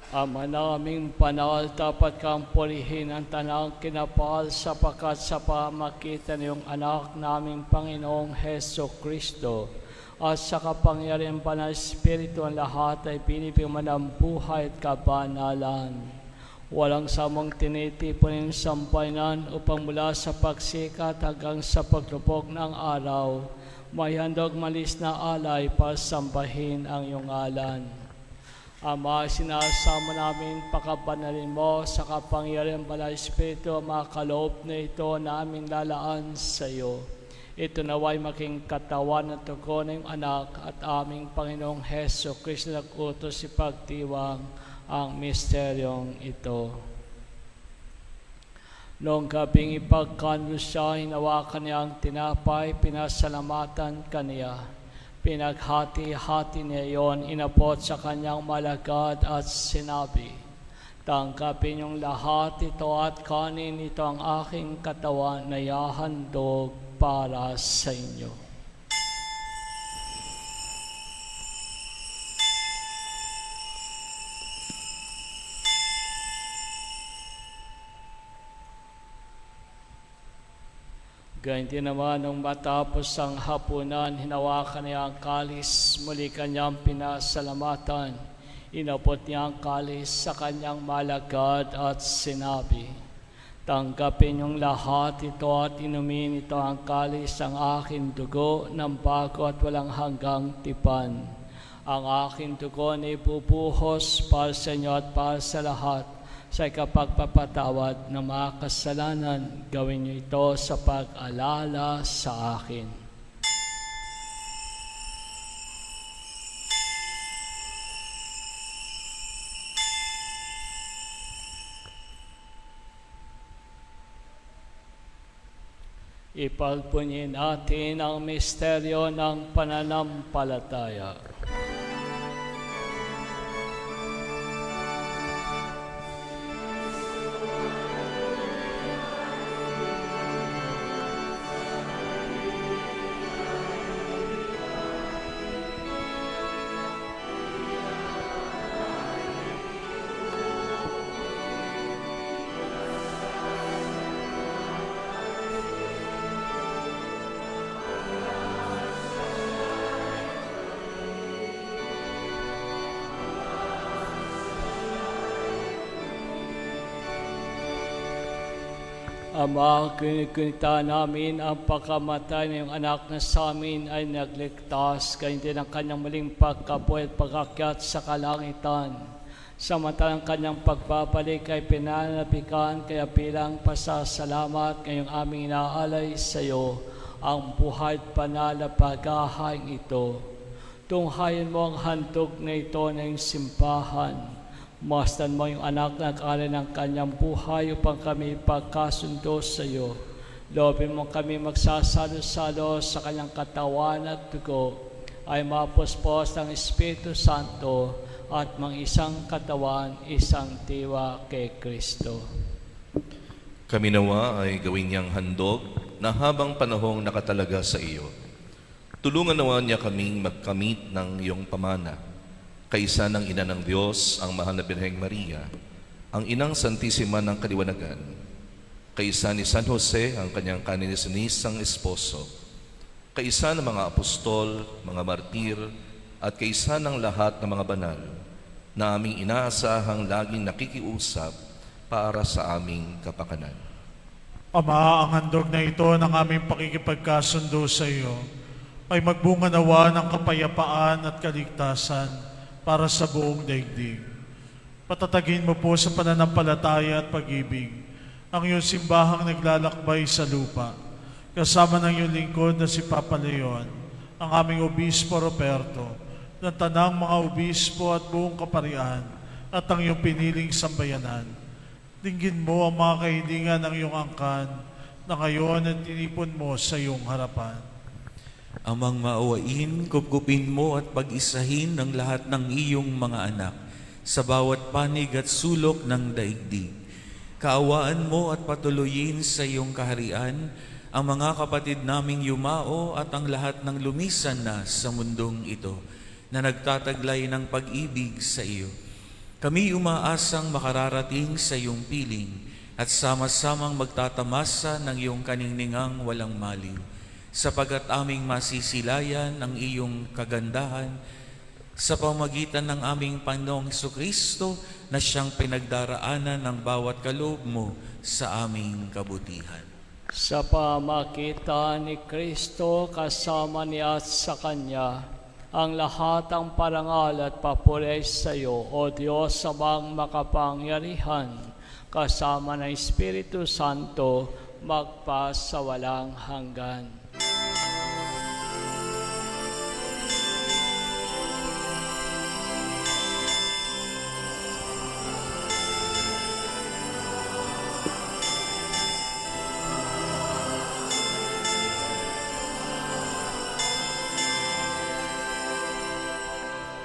Ama naming banal, dapat kang purihin ang tanang kinapal sapagkat sa pamagitan ng iyong anak naming Panginoong Heso Kristo at sa kapangyarihan pa ng Espiritu ang lahat ay binibigyan ng buhay at kabanalan. Walang samang tinitipunin sambayanan upang mula sa pagsikat hanggang sa paglubog ng araw, may handog malis na alay para sambahin ang iyong ngalan. Ama, sinasama namin pakabanalin mo sa kapangyarihan ng Espiritu ang mga kaloob na ito na aming lalaan sa iyo. Ito naway maging katawan at tugo ng iyong anak at aming Panginoong Heso Kristo na utos si pagdiwang ang misteryong ito. Noong gabing ipagkanlo siya, hinawakan niya ang tinapay, pinasalamatan kaniya. Pinaghati-hati niya iyon, inabot sa kanyang malagad at sinabi, "Tanggapin niyong lahat ito at kanin, ito ang aking katawan na ihahandog para sa inyo." Ganyan din naman nung matapos ang hapunan, hinawakan niya ang kalis, muli kanyang pinasalamatan. Inabot niya ang kalis sa kanyang malagad at sinabi, "Tanggapin niyong lahat ito at inumin ito ang kalis, ang aking dugo ng bago at walang hanggang tipan. Ang aking dugo na ibubuhos para sa inyo at para sa lahat sa ikapagpapatawad ng mga kasalanan, gawin niyo ito sa pag-alala sa akin. Ipagpunyin natin ang misteryo ng pananampalataya. Ama, kinikunita namin ang pagkamatay ng iyong anak na sa amin ay nagligtas, ganyan din ang kanyang muling pagkabuhay at pag-akyat sa kalangitan. Samantalang kanyang pagbabalik ay pinanabikan, kaya bilang pasasalamat ngayong aming inaalay sa iyo ang buhay at banal na paghahain ito. Tunghayin mo ang handog na ito ng simbahan. Masdan mo yung anak na kala ng kanyang buhay upang kami pagkasundo sa iyo. Loobin mo kami magsasalo-salo sa kanyang katawan at dugo ay mapuspos ng Espiritu Santo at mang isang katawan, isang diwa kay Kristo. Kami nawa ay gawin niyang handog na habang panahong nakatalaga sa iyo. Tulungan nawa niya kaming magkamit ng iyong pamana. Kaisa ng Ina ng Diyos, ang Mahal na Birheng Maria, ang Inang Santisima ng Kaliwanagan, kaisa ni San Jose, ang kanyang kaninisanisang esposo, kaisa ng mga apostol, mga martir, at kaisa ng lahat ng mga banal, na aming inaasahang laging nakikiusap para sa aming kapakanan. Ama, ang handog na ito ng aming pakikipagkasundo sa iyo ay magbunga nawa ng kapayapaan at kaligtasan para sa buong daigdig. Patatagin mo po sa pananampalataya at pag-ibig ang iyong simbahang naglalakbay sa lupa, kasama ng iyong lingkod na si Papa Leon, ang aming Obispo Roberto, ng tanang mga obispo at buong kaparian, at ang iyong piniling sambayanan. Dinggin mo ang mga kahilingan ng iyong angkan na ngayon at tinipon mo sa iyong harapan. Amang maawain, kupkupin mo at pag-isahin ang lahat ng iyong mga anak sa bawat panig at sulok ng daigdig. Kaawaan mo at patuloyin sa iyong kaharian ang mga kapatid naming yumao at ang lahat ng lumisan na sa mundong ito na nagtataglay ng pag-ibig sa iyo. Kami umaasang makararating sa iyong piling at sama-samang magtatamasa ng iyong kaningningang walang maliw, sapagat aming masisilayan ang iyong kagandahan sa pamagitan ng aming Panginoong Hesukristo na siyang pinagdaraanan ng bawat kaloob mo sa aming kabutihan. Sa pamagitan ni Kristo, kasama niya at sa Kanya, ang lahat ang parangal at papuri sa iyo, O Diyos amang makapangyarihan, kasama ng Espiritu Santo, magpa sa walang hanggan.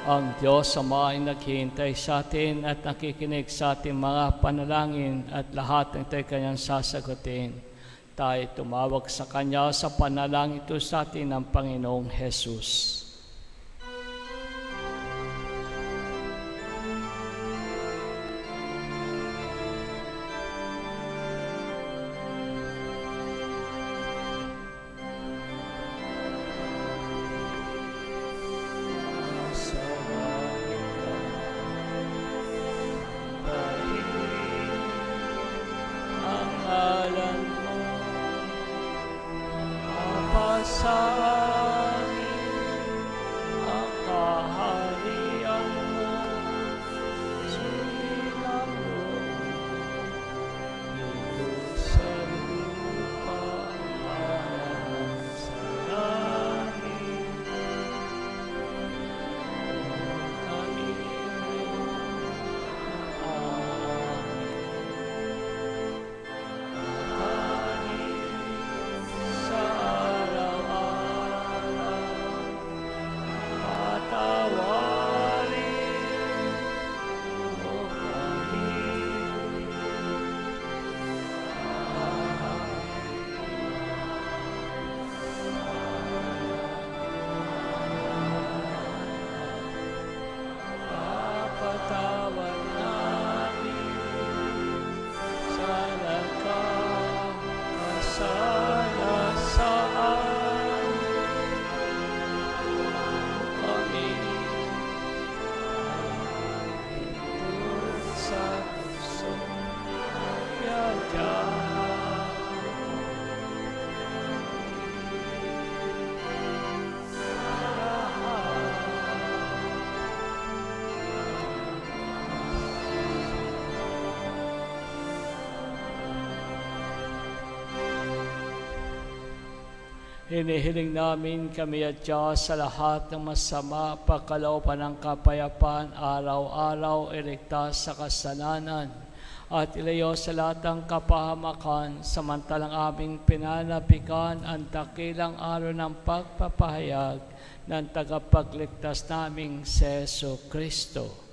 Ang Diyos Ama ay naghihintay sa atin at nakikinig sa ating mga panalangin at lahat ng ito'y Kanyang sasagutin. Tayo tumawag sa Kanya sa panalangin ito sa atin ng Panginoong Jesus. Sa amin Hinihiling namin kami at Diyos sa lahat ng masama, pagkalooban ng kapayapaan, araw-araw iligtas sa kasalanan, at ilayo sa lahat ng kapahamakan, samantalang aming pinanabikan ang dakilang araw ng pagpapahayag ng tagapagligtas naming si Jesu Kristo.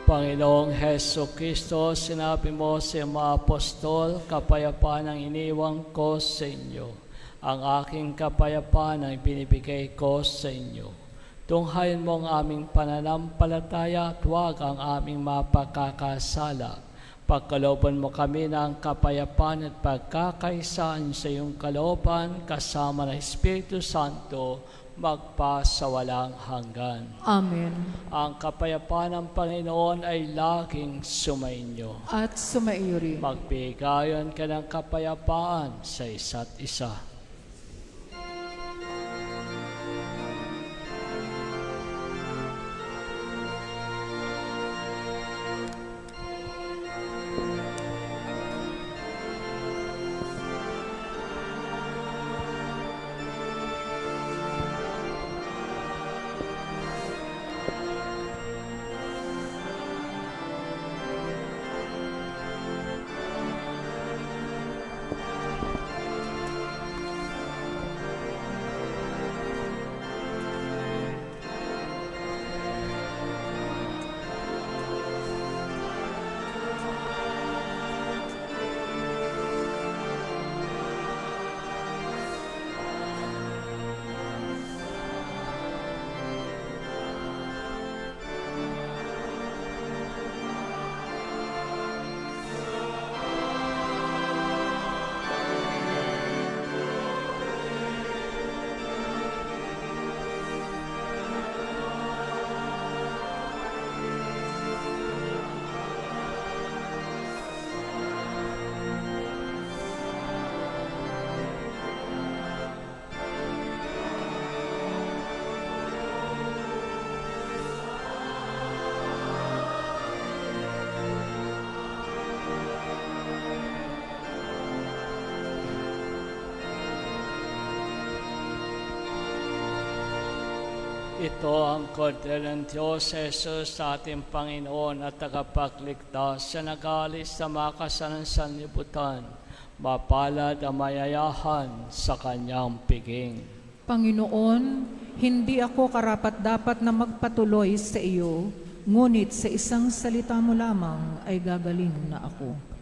Panginoong Heso Kristo, sinabi mo sa mga apostol, kapayapaan ang iniwang ko sa inyo. Ang aking kapayapaan ang binibigay ko sa inyo. Tunghayin mo ang aming pananampalataya at huwag ang aming mapagkakasala. Pagkalooban mo kami ng kapayapaan at pagkakaisaan sa iyong kalooban kasama ng Espiritu Santo magpa sa walang hanggan. Amen. Ang kapayapaan ng Panginoon ay laging sumainyo. At sumaiyo rin. Magbigayan ka ng kapayapaan sa isa't isa. Ito ang kordero ng Diyos, Jesus, sa ating Panginoon at tagapagligtas, siya nag-aalis sa makasalan sa libutan, mapalad ang mayayahan sa kanyang piging. Panginoon, hindi ako karapat-dapat na magpatuloy sa iyo, ngunit sa isang salita mo lamang ay gagaling na ako.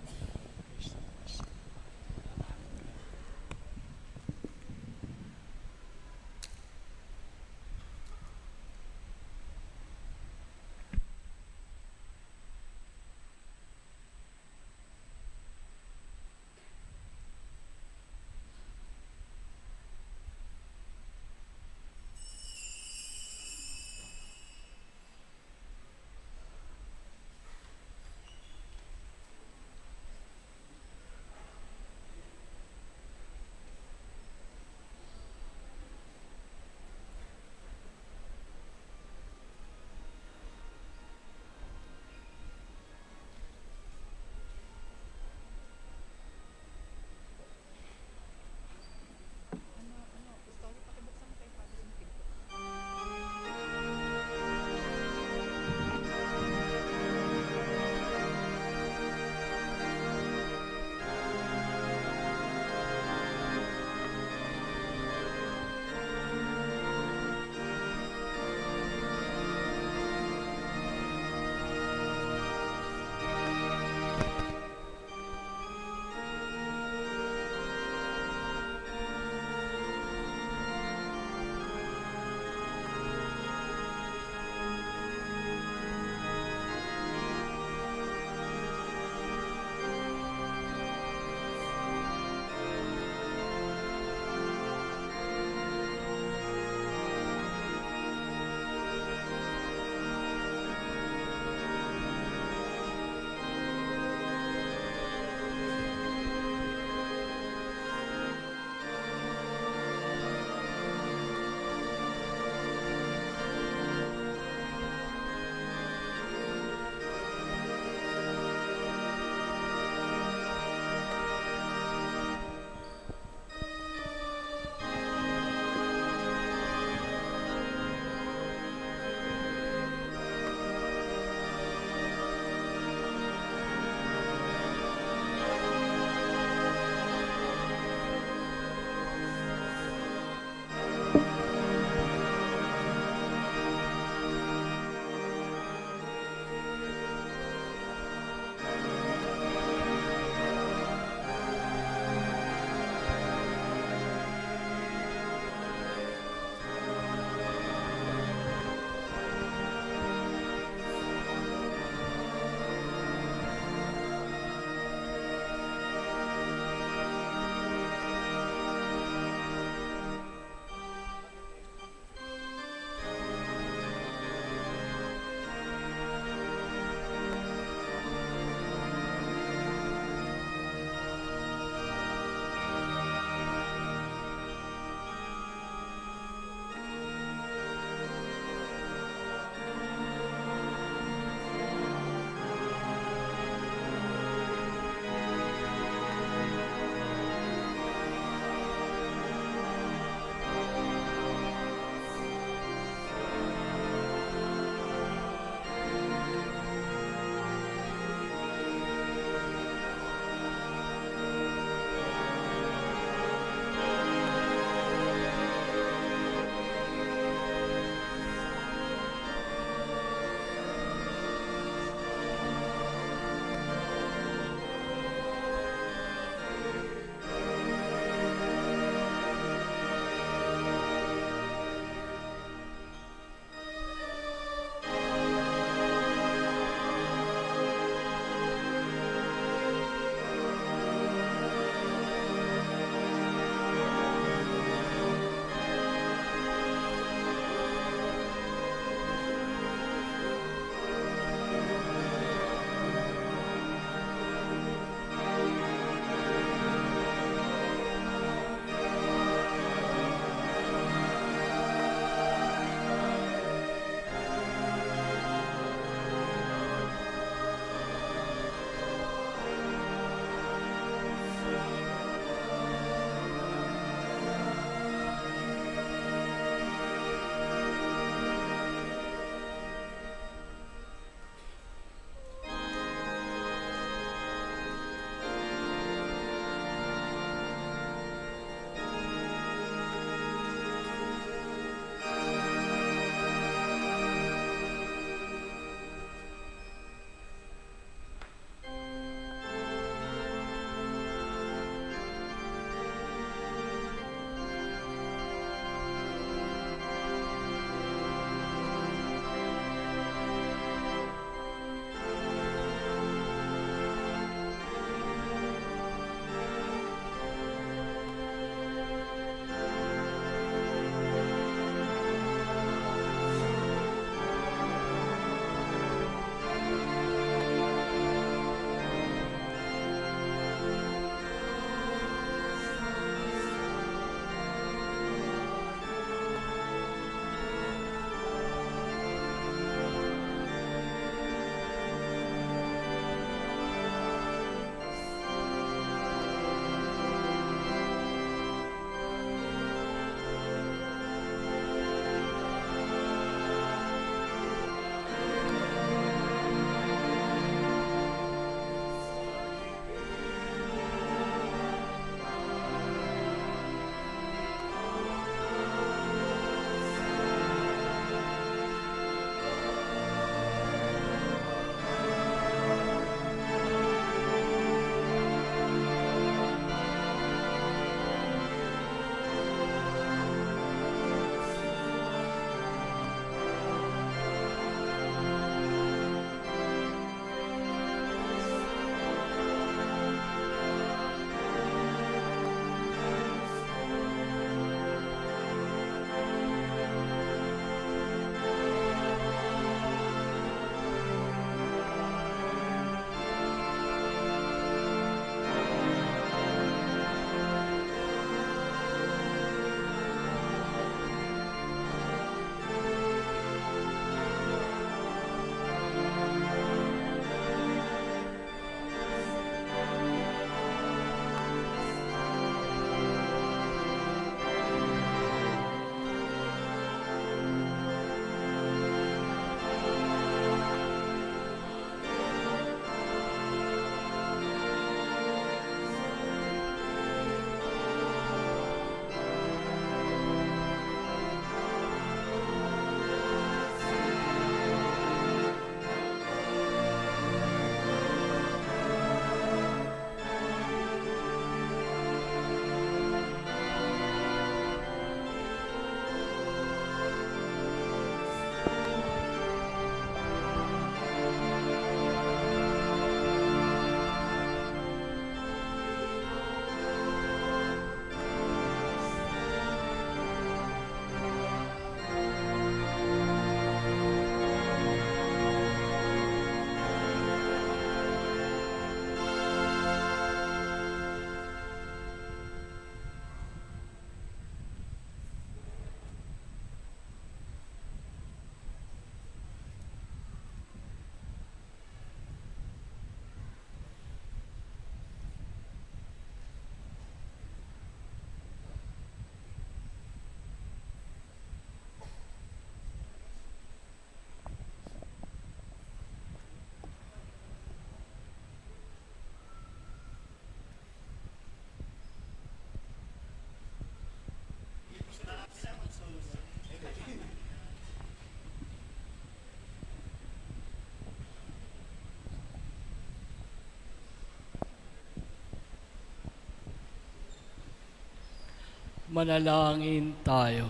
Manalangin tayo.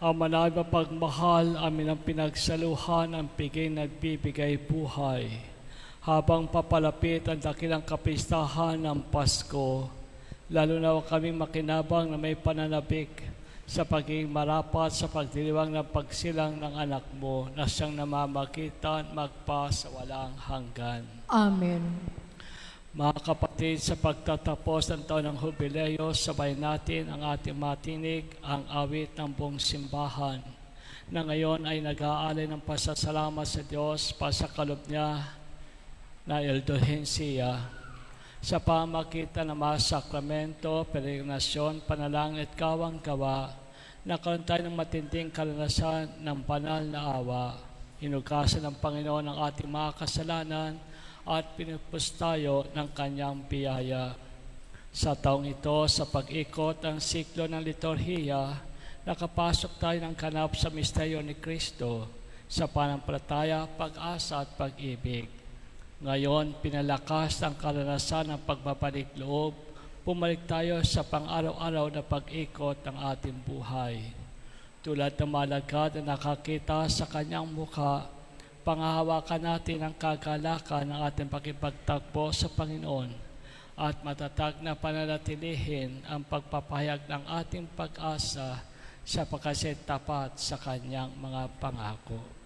Ama na mapagmahal, amin ang pinagsaluhan ang bigay nagbibigay buhay. Habang papalapit ang dakilang kapistahan ng Pasko, lalo na kami makinabang na may pananabik sa pagiging marapat sa pagdiriwang ng pagsilang ng anak mo na siyang namamagitan magpa sa walang hanggan. Amen. Mga kapatid, sa pagtatapos ng taon ng Hubileo, sabay natin ang ating matinig ang awit ng buong simbahan na ngayon ay nag-aalay ng pasasalamat sa Diyos pa sa kaloob niya na indulhensya sa pamagitan ng mga sakramento, peregrinasyon, panalangin at kawang gawa, nagkaroon tayo ng matinding karanasan ng banal na awa. Hinugasan ng Panginoon ang ating mga kasalanan at pinupos tayo ng kanyang biyaya. Sa taong ito, sa pag-ikot ang siklo ng liturhiya, nakapasok tayo ng ganap sa misteryo ni Kristo sa panampalataya, pag-asa at pag-ibig. Ngayon, pinalakas ang karanasan ng pagbabalik loob, bumalik tayo sa pang-araw-araw na pag-ikot ng ating buhay. Tulad ng malagad na nakakita sa kanyang mukha, pangahawakan natin ang kagalakan ng ating pakipagtagpo sa Panginoon at matatag na pananatilihin ang pagpapahayag ng ating pag-asa sa pagkasitapat sa kanyang mga pangako.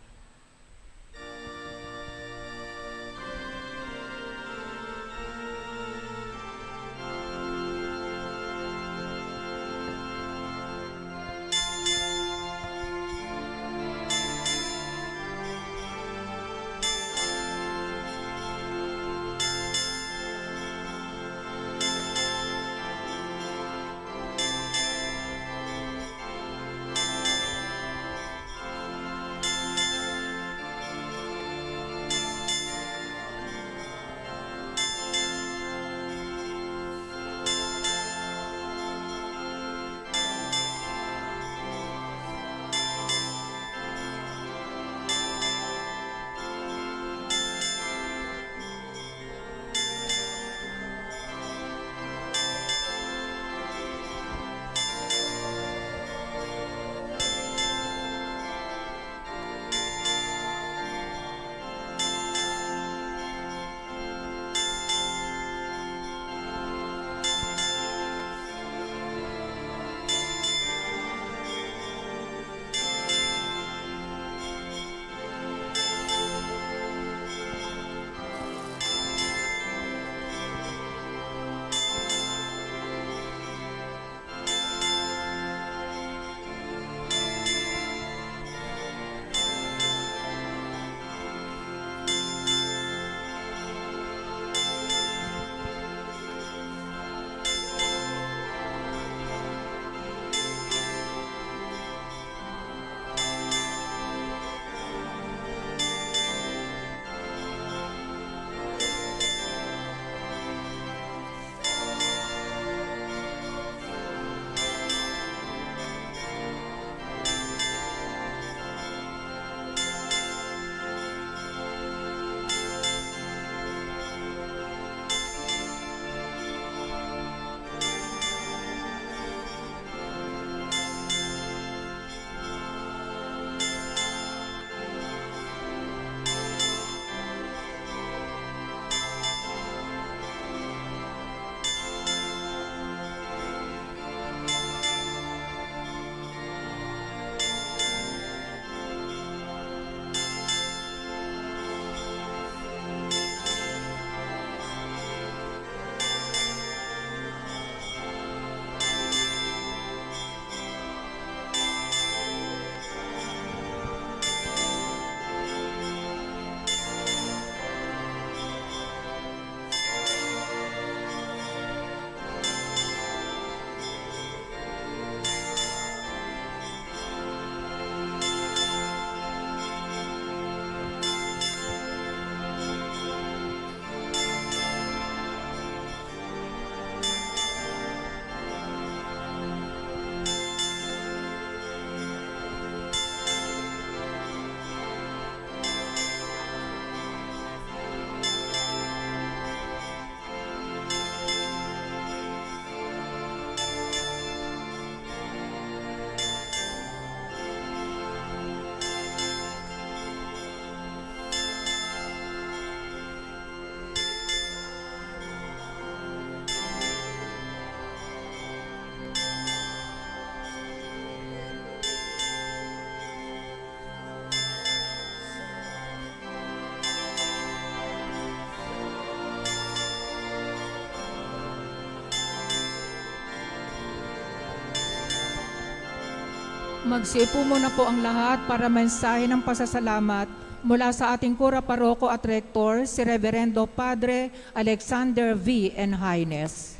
Magsiupo muna po ang lahat para mensahe ng pasasalamat mula sa ating kura paroko at rektor, si Reverendo Padre Alexander V. N. Haines.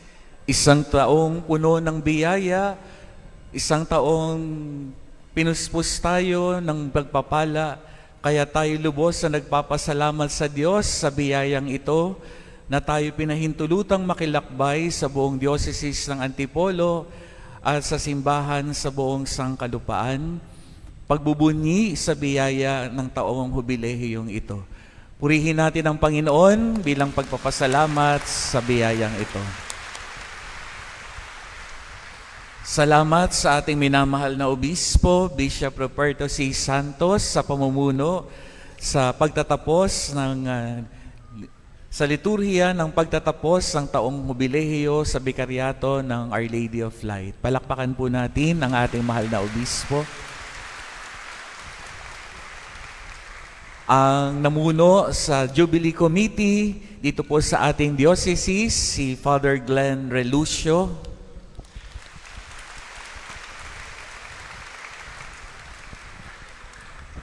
Isang taong puno ng biyaya, isang taong pinuspos tayo ng pagpapala, kaya tayo lubos na nagpapasalamat sa Diyos sa biyayang ito na tayo pinahintulutang makilakbay sa buong diocese ng Antipolo at sa simbahan sa buong sangkalupaan, pagbubunyi sa biyaya ng taong hubilehiyong ito. Purihin natin ang Panginoon bilang pagpapasalamat sa biyayang ito. Salamat sa ating minamahal na obispo, Bishop Ruperto C. Santos, sa pamumuno sa pagtatapos ng sa liturhiya ng pagtatapos ng taong jubileyo sa Bikaryato ng Our Lady of Light. Palakpakan po natin ang ating mahal na obispo. Ang namuno sa Jubilee Committee dito po sa ating diocese, si Father Glenn Relucio.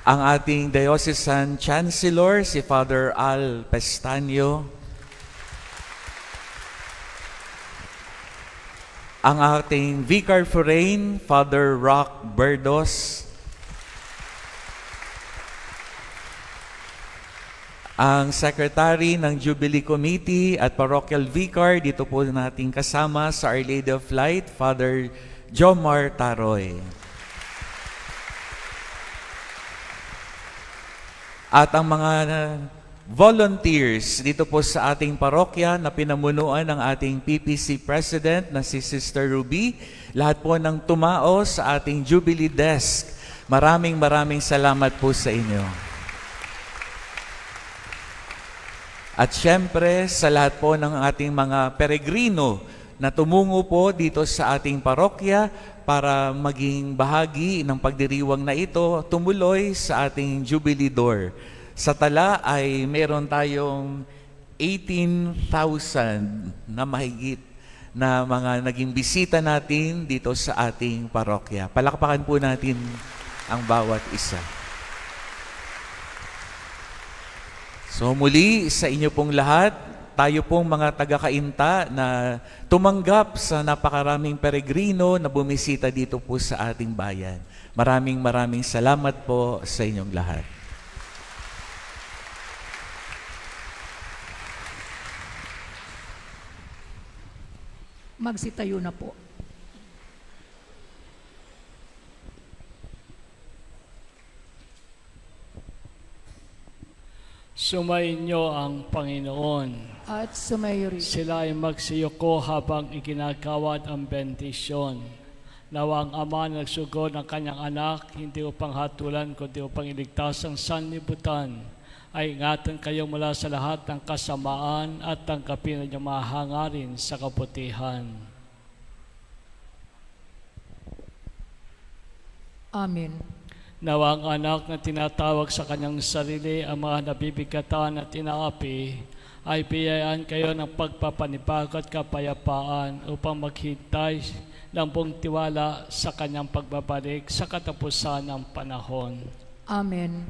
Ang ating Diocesan Chancellor, si Father Al Pestaño. Ang ating Vicar Foreign, Father Rock Berdos. Ang Secretary ng Jubilee Committee at Parochial Vicar, dito po nating kasama sa Our Lady of Light, Father Jomar Taroy. At ang mga volunteers dito po sa ating parokya na pinamunuan ng ating PPC President na si Sister Ruby, lahat po ng tumao sa ating Jubilee Desk. Maraming salamat po sa inyo. At syempre sa lahat po ng ating mga peregrino na tumungo po dito sa ating parokya para maging bahagi ng pagdiriwang na ito, tumuloy sa ating Jubilee Door. Sa tala ay meron tayong 18,000 na mahigit na mga naging bisita natin dito sa ating parokya. Palakpakan po natin ang bawat isa. So muli sa inyo pong lahat, tayo pong mga taga-kainta na tumanggap sa napakaraming peregrino na bumisita dito po sa ating bayan. Maraming salamat po sa inyong lahat. Magsitayo na po. Sumainyo ang Panginoon. At sumayo rin. Sila ay magsiyuko habang iginagawad ang bendisyon. Nawa ang Ama na nagsugod ng kanyang anak, hindi upang hatulan, kundi upang iligtas ang sanlibutan, ay ingatan kayo mula sa lahat ng kasamaan at tangkapin ang inyong mahangarin sa kabutihan. Amen. Nawa ang anak na tinatawag sa kanyang sarili ang mga nabibigatan at inaapi, ay biyayaan kayo ng pagpapanibago at kapayapaan upang maghintay ng buong tiwala sa kanyang pagbabalik sa katapusan ng panahon. Amen.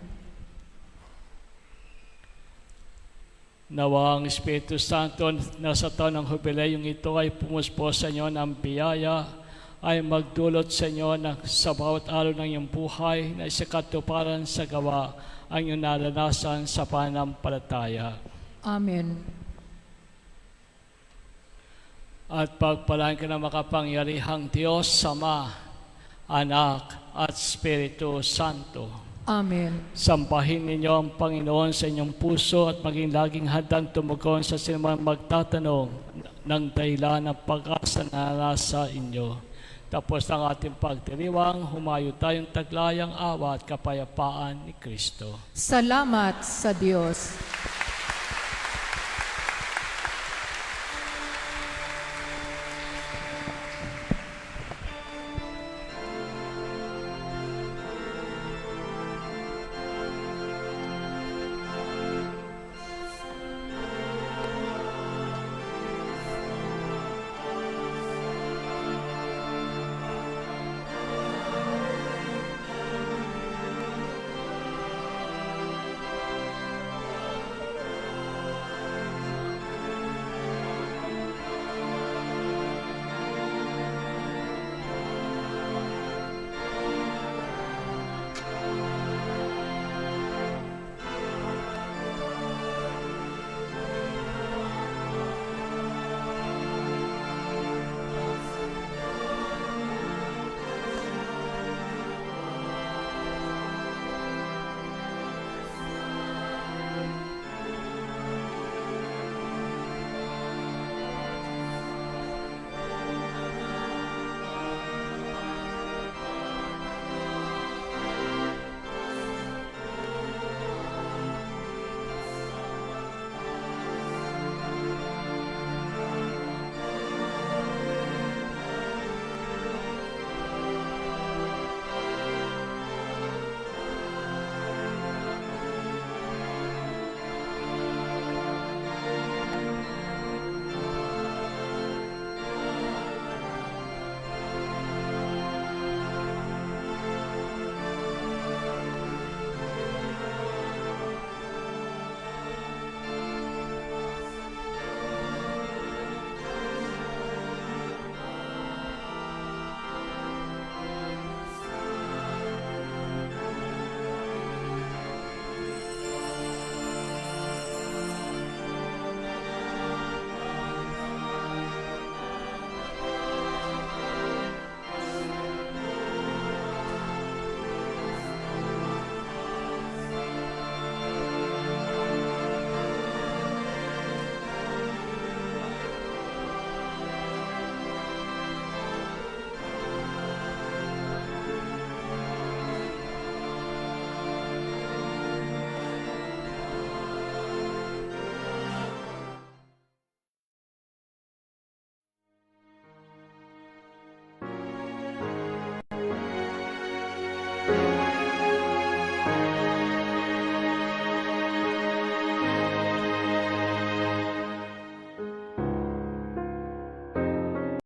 Nawa ang Espiritu Santo na sa taon ng jubileyong ito ay pumuspo sa inyo ng biyaya, ay magdulot sa inyo sa bawat araw ng iyong buhay na isakatuparan sa gawa ang iyong naranasan sa pananampalataya. Amen. At pagpalain ka ng makapangyarihang Diyos, Ama, Anak, at Espiritu Santo. Amen. Sampahin ninyo ang Panginoon sa inyong puso at maging laging handang tumugon sa sinumang magtatanong ng dahilan ng pag-asa na nasa inyo. Tapos ng ating pagdiriwang, humayo tayong taglayang awa at kapayapaan ni Kristo. Salamat sa Diyos.